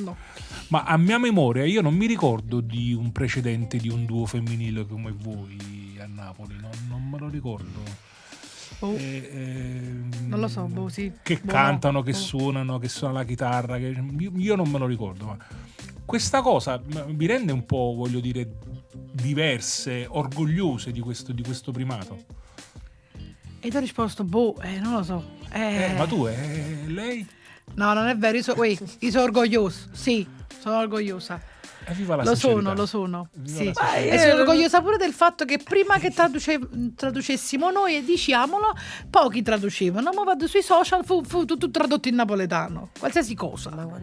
Ma a mia memoria io non mi ricordo di un precedente di un duo femminile come voi a Napoli, non me lo ricordo. Non lo so, sì. Che cantano, che suonano la chitarra, io non me lo ricordo, ma questa cosa mi rende un po', voglio dire, diverse, orgogliose di questo primato. E ti ho risposto, non lo so. Ma tu, lei? No, non è vero, io sono orgogliosa, sì, sono orgogliosa. Viva la lo sincerità. sono. Viva Sì. la sincerità. E sono orgogliosa pure del fatto che prima che traducessimo noi e diciamolo, pochi traducevano, ma vado sui social, fu tutto tradotto in napoletano, qualsiasi cosa. No,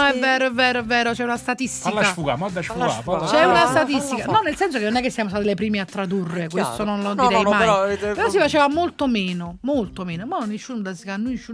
è vero, c'è una statistica. Falla sfugare. C'è una statistica. No, nel senso che non è che siamo stati le prime a tradurre, questo non lo direi mai. Però si faceva molto meno. Ma nessuno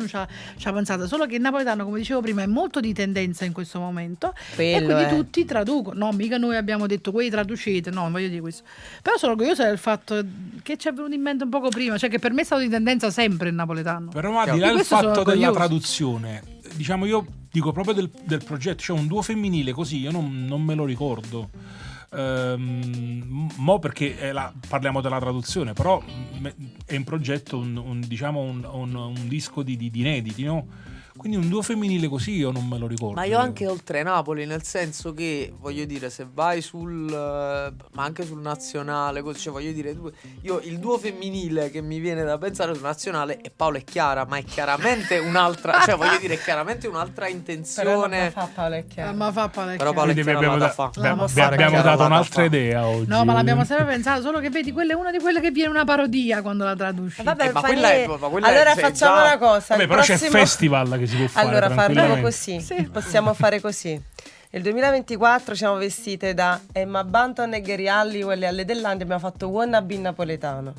ci ha pensato, solo che il napoletano, come dicevo prima, è molto di tendenza in questo momento. E quindi tutti traducono. No, mica noi abbiamo detto voi traducete, no, voglio dire questo. Però sono orgogliosa del fatto che ci è venuto in mente un poco prima, cioè che per me è stato di tendenza sempre il napoletano. Però al di là del fatto della traduzione, diciamo, io dico proprio del progetto, cioè un duo femminile così, io non me lo ricordo. Mo perché parliamo della traduzione, però è in progetto un disco di inediti, no? Quindi un duo femminile così io non me lo ricordo. Ma io anche oltre Napoli, nel senso che, voglio dire, se vai ma anche sul nazionale, cioè voglio dire, io il duo femminile che mi viene da pensare sul nazionale è Paolo e Chiara, ma è chiaramente un'altra, cioè voglio dire, è chiaramente un'altra intenzione. Però fa Paolo e Chiara. Però Paolo e Chiara abbiamo dato un'altra idea oggi. No, ma l'abbiamo sempre pensato, solo che vedi, quella è una di quelle che viene una parodia quando la traduci. Vabbè, ma quella allora facciamo una cosa. Vabbè, però c'è festival che si può fare. Allora faremo così, possiamo fare così. Nel 2024 siamo vestite da Emma Banton e Gary Halliwell e alle Dell'Andia abbiamo fatto Wannabe napoletano.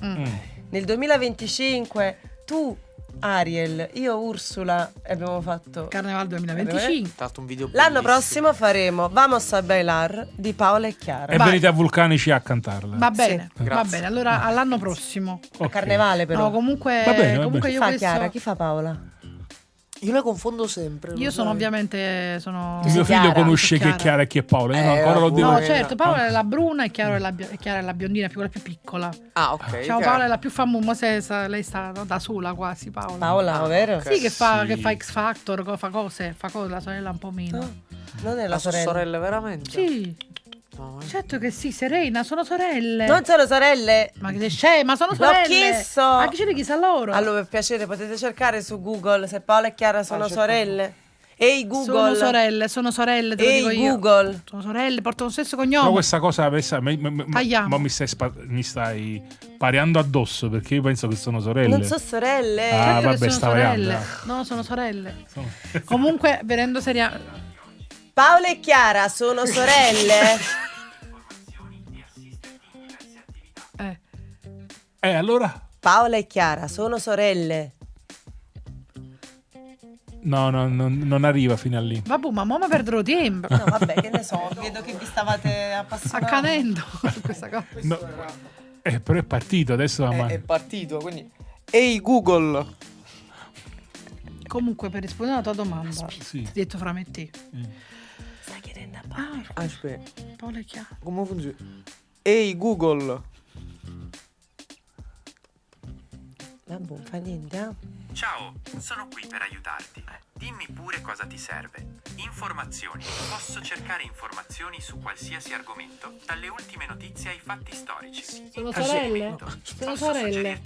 Nel 2025 tu Ariel, io Ursula abbiamo fatto Carnaval 2025. Fatto un video l'anno prossimo faremo Vamos a Bailar di Paola e Chiara. E venite a Vulcanici a cantarla. Va bene, va bene. Allora all'anno prossimo. A Carnevale però. No, comunque va bene. Chi fa Chiara? Chi fa Paola? Io la confondo sempre. Io sono ovviamente mio figlio conosce chi è Chiara e chi è Paola. Io ancora lo devo. No, certo, Paola è la bruna e Chiara è la biondina, quella più piccola. Ah, ok. Ciao, Paola è la più famosa, lei sta da sola quasi, Paola. Paola, vero? Sì, che fa X Factor, fa cose, la sorella un po' meno. Non è la sorella. Sorelle veramente? Sì. No, certo che sì, Serena, sono sorelle. Non sono sorelle. Ma che sei ma sono sorelle. L'ho chiesto. Ma chi ce ne chissà loro? Allora, per piacere, potete cercare su Google se Paola e Chiara sono sorelle. Ehi Google. Sono sorelle, te lo dico io. Google. Sono sorelle, portano lo stesso cognome. Però questa cosa mi stai pareando addosso, perché io penso che sono sorelle. Non sono sorelle. Ah, certo, vabbè, sono sorelle. No, sono sorelle. Comunque, venendo seria, Paola e Chiara sono sorelle. Allora? Paola e Chiara sono sorelle. No, non arriva fino a lì. Vabbè, ma mo' mi perderò tempo. No, vabbè, che ne so, vedo che vi stavate appassionando. Accanendo su questa cosa. No. Però è partito, adesso è partito, quindi ehi Google. Comunque, per rispondere alla tua domanda, sì. detto fra me e te. Stai chiedendo a Paola. Aspetta. Paola è chiaro. Come funziona? Ehi Google. Vabbè, fa niente, Ciao, sono qui per aiutarti. Dimmi pure cosa ti serve. Informazioni. Posso cercare informazioni su qualsiasi argomento, dalle ultime notizie ai fatti storici. Sono sorelle? Sono sorelle.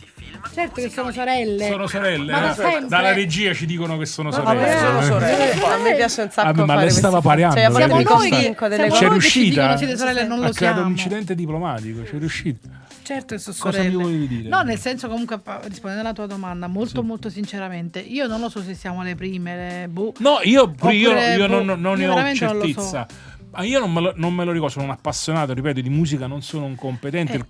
Certo che sono sorelle. Sono sorelle. Ma da sempre. Dalla regia ci dicono che sono sorelle. Vabbè, sono sorelle. A me piace un sacco ma fare le stava pareando. Cioè, Siamo lei noi sta- che C'è riuscita. siete sorelle, non lo Ha creato siamo. un incidente diplomatico. C'è riuscita. Certo che sono Cosa sorelle. mi volevi dire? No, nel senso, comunque, rispondendo alla tua domanda, molto sinceramente, io non lo so se siamo le prime, No, io Oppure, non ne ho veramente non lo so. certezza. Ma io non me lo ricordo, sono un appassionato, ripeto, di musica, non sono un competente.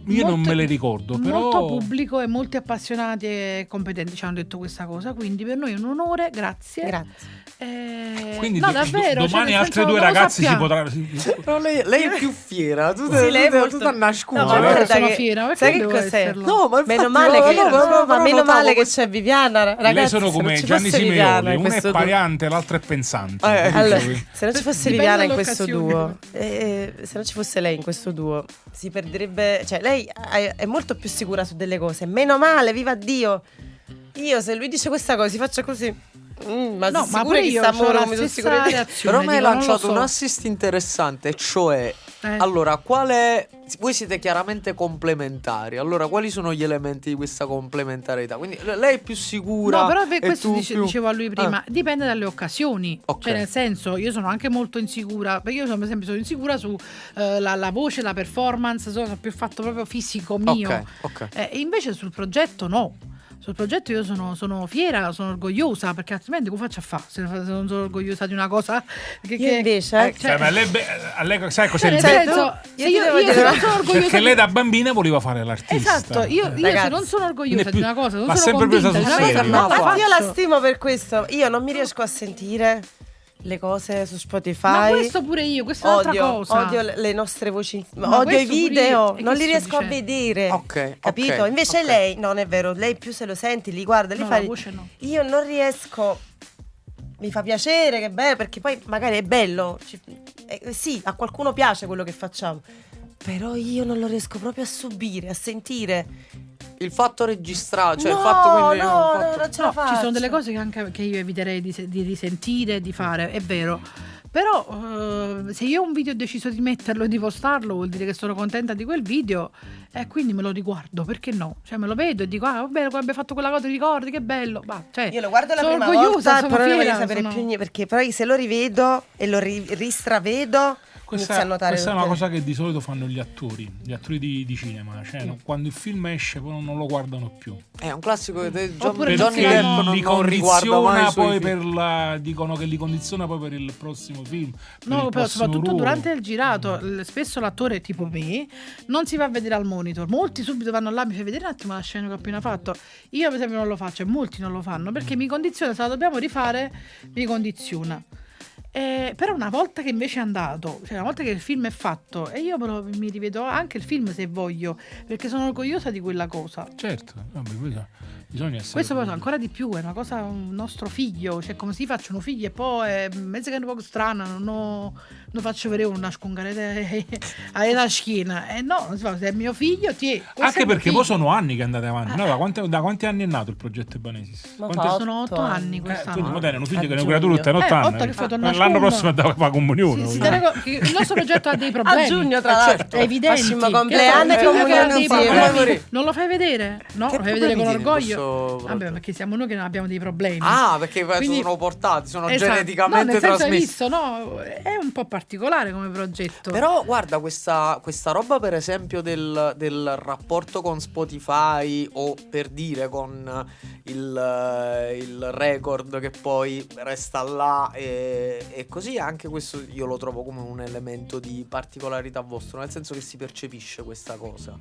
Io non me le ricordo, però molto pubblico e molti appassionati e competenti ci hanno detto questa cosa, quindi per noi è un onore, grazie. Quindi no, davvero, domani cioè, nel altre senso, due non lo ragazzi si sappiamo. potranno. No, lei è più fiera. Tu Sì, lei è molto- tu nascusa. No, ma guarda sono che- fiera, perché sai che devo cos'è? esserlo? No, ma Meno infatti, male che, ma meno notavo male che questo. c'è Viviana, ragazzi. Lei sono se come non ci Gianni fosse Viviana Simeoli, in uno è questo duo- pariante, l'altro è pensante. Allora, se non ci fosse Dipende Viviana in questo dall'occasione. duo, se non ci fosse lei in questo duo, si perderebbe. Cioè, lei è molto più sicura su delle cose. Meno male, viva Dio. Io, se lui dice questa cosa, si faccia così. Ma No, sei ma sicura pure che io sta c'ho amore la come sono stessa sicura di te? reazione, Però mi hai dico, non lo lanciato so. un assist interessante, cioè allora, quale voi siete chiaramente complementari. Allora, quali sono gli elementi di questa complementarietà? Quindi lei è più sicura. No, però e questo tu più... dicevo a lui prima, dipende dalle occasioni. Ok. Cioè, nel senso, io sono anche molto insicura, perché io per esempio sono insicura su la voce, la performance, sono più fatto proprio fisico mio. Ok. E invece sul progetto no. Sul progetto io sono fiera, sono orgogliosa, perché altrimenti come faccio a fare se non sono orgogliosa di una cosa che invece, Cioè, ma lei sai cos'è nel il senso, se io se non sono orgogliosa Perché lei da bambina voleva fare l'artista. esatto, io se Ragazzi, non sono orgogliosa di una cosa, non ma sono sempre presa convinta sul di una cosa, serio. non la ma io la faccio. stimo per questo. Io non mi riesco a sentire le cose su Spotify. Ma questo pure io, questa è un'altra cosa. Odio le nostre voci, Ma odio i questo pure video, io. E non che li sto riesco a dicendo? vedere. Ok, Capito? ok, Invece ok. lei, non è vero, lei più se lo senti, li guarda, li No, fa. la voce no. Io non riesco. Mi fa piacere, che bello, perché poi magari è bello. Sì, a qualcuno piace quello che facciamo. Però io non lo riesco proprio a subire, a sentire. Il fatto registrato, cioè no, il fatto quindi no, il fatto- non ce la No, faccio. ci sono delle cose che anche che io eviterei di risentire, di fare, è vero. Però se io un video ho deciso di metterlo e di postarlo, vuol dire che sono contenta di quel video e quindi me lo riguardo, perché no? Cioè me lo vedo e dico, va bene, come abbiamo fatto quella cosa, ti ricordi, che bello. Va, cioè, Io lo guardo la sono prima orgogliosa, volta, sono però non voglio fiera, sapere sono- più niente, perché poi se lo rivedo e lo ristravedo, inizio a notare questa è una tutte le- cosa che di solito fanno gli attori di cinema, cioè quando il film esce poi non lo guardano più. È un classico che Oppure Johnny Perché Depp non li riguarda mai condiziona i suoi poi film. dicono che li condiziona poi per il prossimo film. per No, il però prossimo soprattutto ruolo. durante il girato, spesso l'attore tipo me non si va a vedere al monitor. Molti subito vanno là, mi fai vedere un attimo la scena che ho appena fatto. Io per esempio non lo faccio e molti non lo fanno perché mi condiziona, se la dobbiamo rifare, mi condiziona. Però una volta che invece è andato, cioè una volta che il film è fatto, e io mi rivedo anche il film se voglio, perché sono orgogliosa di quella cosa. Certo, vabbè, bisogna essere. Questo poi ancora di più è una cosa, un nostro figlio, cioè come si facciano figli e poi è mezzo che è un po' strana, non faccio vedere una scungarete alla schiena. No, non si fa, se è mio figlio, Anche perché poi sono anni che andate avanti. No, da quanti anni è nato il progetto Ebanesis? Sono 8 anni quest'anno. Quindi moderne, un figlio che ne cura tutte, 8 8 anni. che fa tornare L'anno scuola. prossimo andava a fare comunione. Il nostro progetto ha dei problemi. A giugno, tra l'altro. È evidente. Massimo compleanno e Che comunione ha dei insieme. problemi. Non lo fai vedere? No, Che lo fai vedere con problemi tiene orgoglio. questo Vabbè, progetto? perché siamo noi che non abbiamo dei problemi. Ah, perché Quindi- sono portati, sono Esatto. geneticamente no, nel senso, hai trasmessi. visto, no? È un po' particolare come progetto. Però guarda, questa roba per esempio del rapporto con Spotify o per dire con il record che poi resta là e così, anche questo io lo trovo come un elemento di particolarità vostro, nel senso che si percepisce questa cosa.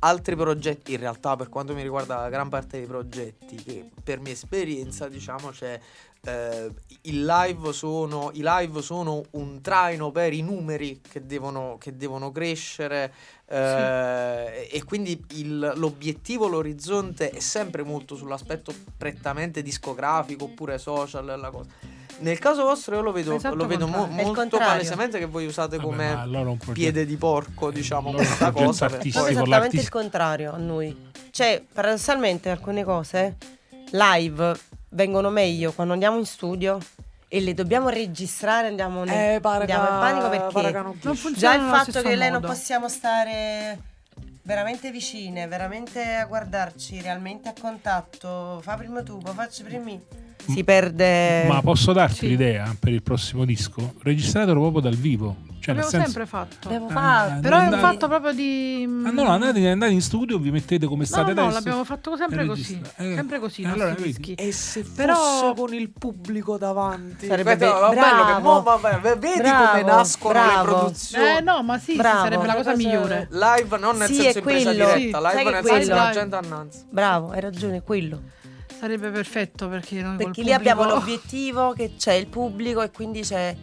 Altri progetti, in realtà per quanto mi riguarda la gran parte dei progetti che per mia esperienza diciamo c'è i live sono un traino per i numeri che devono crescere, e quindi l'obiettivo, l'orizzonte è sempre molto sull'aspetto prettamente discografico oppure social, la cosa. Nel caso vostro io lo vedo molto contrario. palesemente che voi usate come allora un progetto- piede di porco, diciamo, allora un questa progetto cosa per artistico. poi- È con esattamente il l'artista. contrario a noi. Cioè, paradossalmente alcune cose live vengono meglio quando andiamo in studio e le dobbiamo registrare, andiamo in panico perché non funziona già il allo fatto stesso che lei non modo. possiamo stare veramente vicine, veramente a guardarci, realmente a contatto, fa prima tu, poi faccio prima me. Si perde. Ma posso darti l'idea per il prossimo disco? Registratelo proprio dal vivo. Cioè, L'abbiamo nel senso, sempre fatto. Abbiamo fatto. Però è un andate- fatto proprio di... no, andate in studio, vi mettete come state No, adesso. l'abbiamo fatto sempre e così. registra- Sempre così i allora, nostri vedi? dischi. E se Però- fosse con il pubblico davanti? Sarebbe Bello che vedi bravo, come nascono le bravo. produzioni. No, ma sì, Bravo. sarebbe la cosa migliore. Live non nel Sì, senso è in presa quello. diretta, Sai live che nel senso quello- la gente annanzi. Bravo, hai ragione, è quello. Sarebbe perfetto perché noi Perché col lì abbiamo pubblico- l'obiettivo che c'è il pubblico e quindi c'è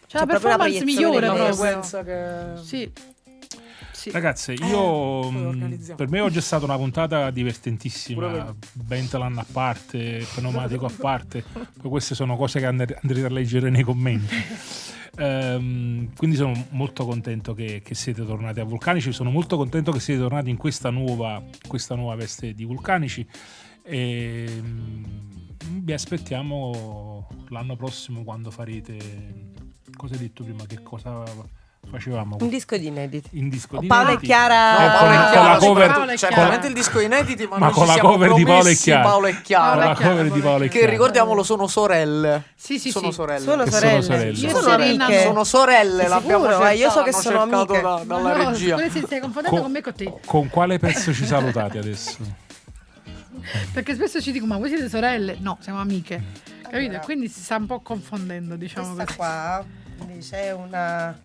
C'è la proprio una performance proiezione migliore delle proprio. frequenza che... Sì. Sì. Ragazze, io poi organizziamo. per me oggi è stata una puntata Pure divertentissima. per Bentolan a parte, pneumatico a parte. Poi queste sono cose che andrete a leggere nei commenti. Quindi sono molto contento che siete tornati a Vulcanici. Sono molto contento che siete tornati in questa nuova veste di Vulcanici. E vi aspettiamo l'anno prossimo quando farete. Cosa hai detto prima? Che cosa facevamo? un disco di inediti. In disco di Paolo e inediti. Chiara. No, Paolo con e la Chiara, cover- Paolo e Chiara. certamente il disco inediti, ma Ma noi con ci la siamo cover di Paolo e promessi Chiara. Paolo e Chiara. Con la Chiara, cover di Paolo e Paolo e Che Chiara. ricordiamolo sono sorelle. Sì, sì, sono sì. sorelle. Sono Che sono sorelle. sorelle. Io Sono Serena amiche. Sono sorelle, l'abbiamo Sicuro, cercato, io so che hanno sono cercato amiche. dalla No, regia. quelli si stai confondendo con me e con te. Con quale pezzo ci salutate adesso? Perché spesso ci dicono, ma voi siete sorelle? No, siamo amiche. Capito? E quindi si sta un po' confondendo, diciamo Questa così. qua invece è una,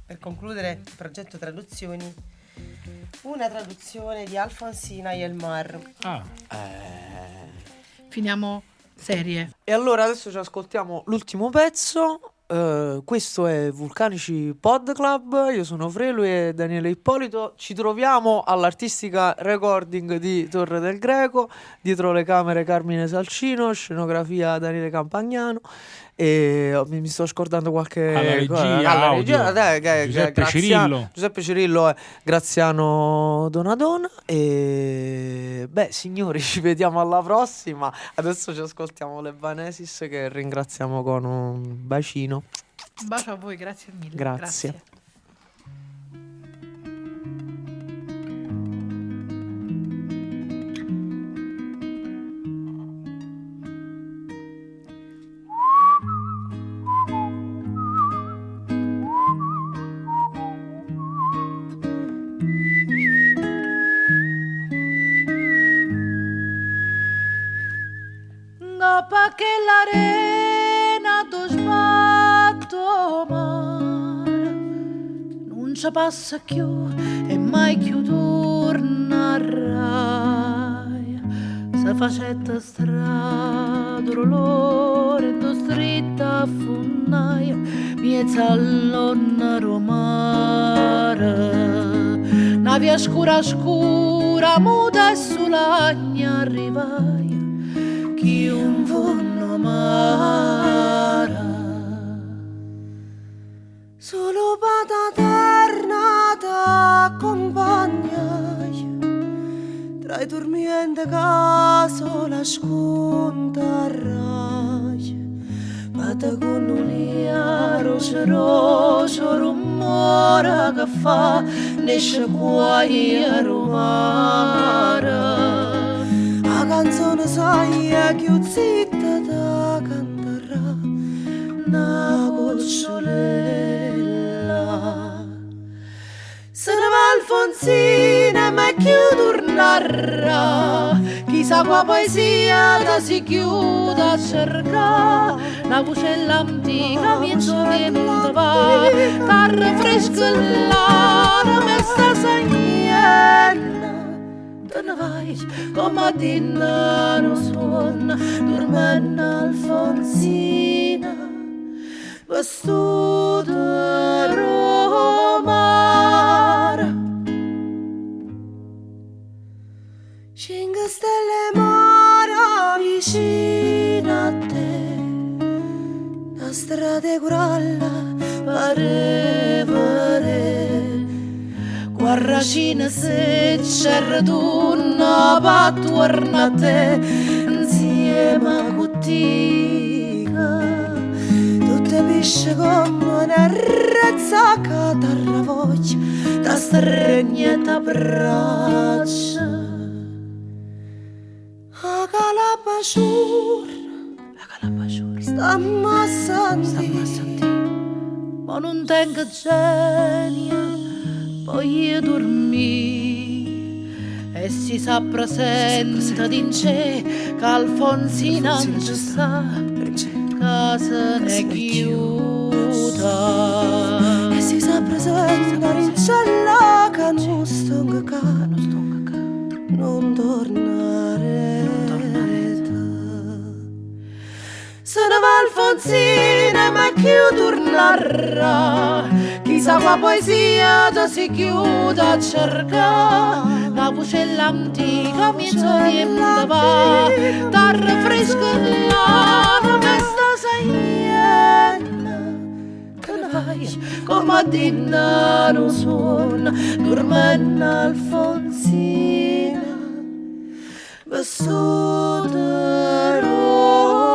per concludere il progetto traduzioni, una traduzione di Alfonsina Yelmar. Ah, Finiamo serie. E allora adesso ci ascoltiamo l'ultimo pezzo. Questo è Vulcanici Pod Club. Io sono Frelu e Daniele Ippolito. Ci troviamo all'Artistica Recording di Torre del Greco. Dietro le camere Carmine Salcino, scenografia Daniele Campagnano. E mi sto scordando qualche Alla regia, alla audio. regia, Giuseppe Cirillo. Giuseppe Cirillo è Graziano Donadona. E beh, signori, ci vediamo alla prossima. Adesso ci ascoltiamo le Vanesis, che ringraziamo con un bacino. Un bacio a voi, grazie mille. Grazie. Dopo che l'arena tu sbatto mare, non ci passa più e mai più tornerai. Se facette strada l'olore in stretta a funnaia, miezza all'onna romare. Una via scura scura, muta e sulagna arrivai. Chi un vonno mara solo pataterna t'accompagnai tra i dormienti caso la scontarrai pata con un'ia roce rumore che fa nesce cuoi a romare. La canzone sai è più zitta da cantarà una gocciolella. Se ne va Alfonsina ma più tornerà, chissà qua poesia da si chiude a cercare. La vocella antica miezzo vento va, terra fresca l'ara me sta segnando. Te ne vai come dinna non suona, dormendo Alfonsina, vestuta romara. 5 stelle mora vicino a te, la strada curalla pare. Guarracina se c'è raduna va torna a te insieme ma cuttica, tutte pisce come una rezzaca da voglia, da stregnetta braccia. La calabasciura sta ammassando, ma non tengo genia, poi io dormì e si sa presenta in c'è che Alfonsina non ci sta, casa ne chiuda e si sa presenta in c'è la che non stonga ca, non tornare. Se ne va Alfonsina ma chi tornerà, chissà qua poesia da si chiude a cercare, la voce antica mezzo tempo va, terra fresca là, questa saienna, che ne fai, come a dinna non suona, dormendo Alfonsina, vissuta Roma.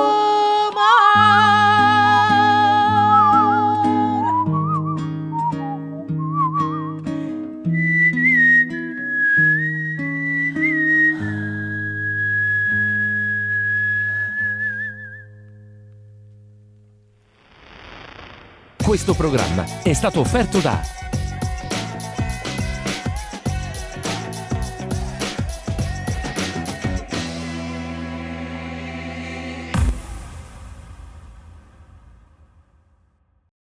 Questo programma è stato offerto da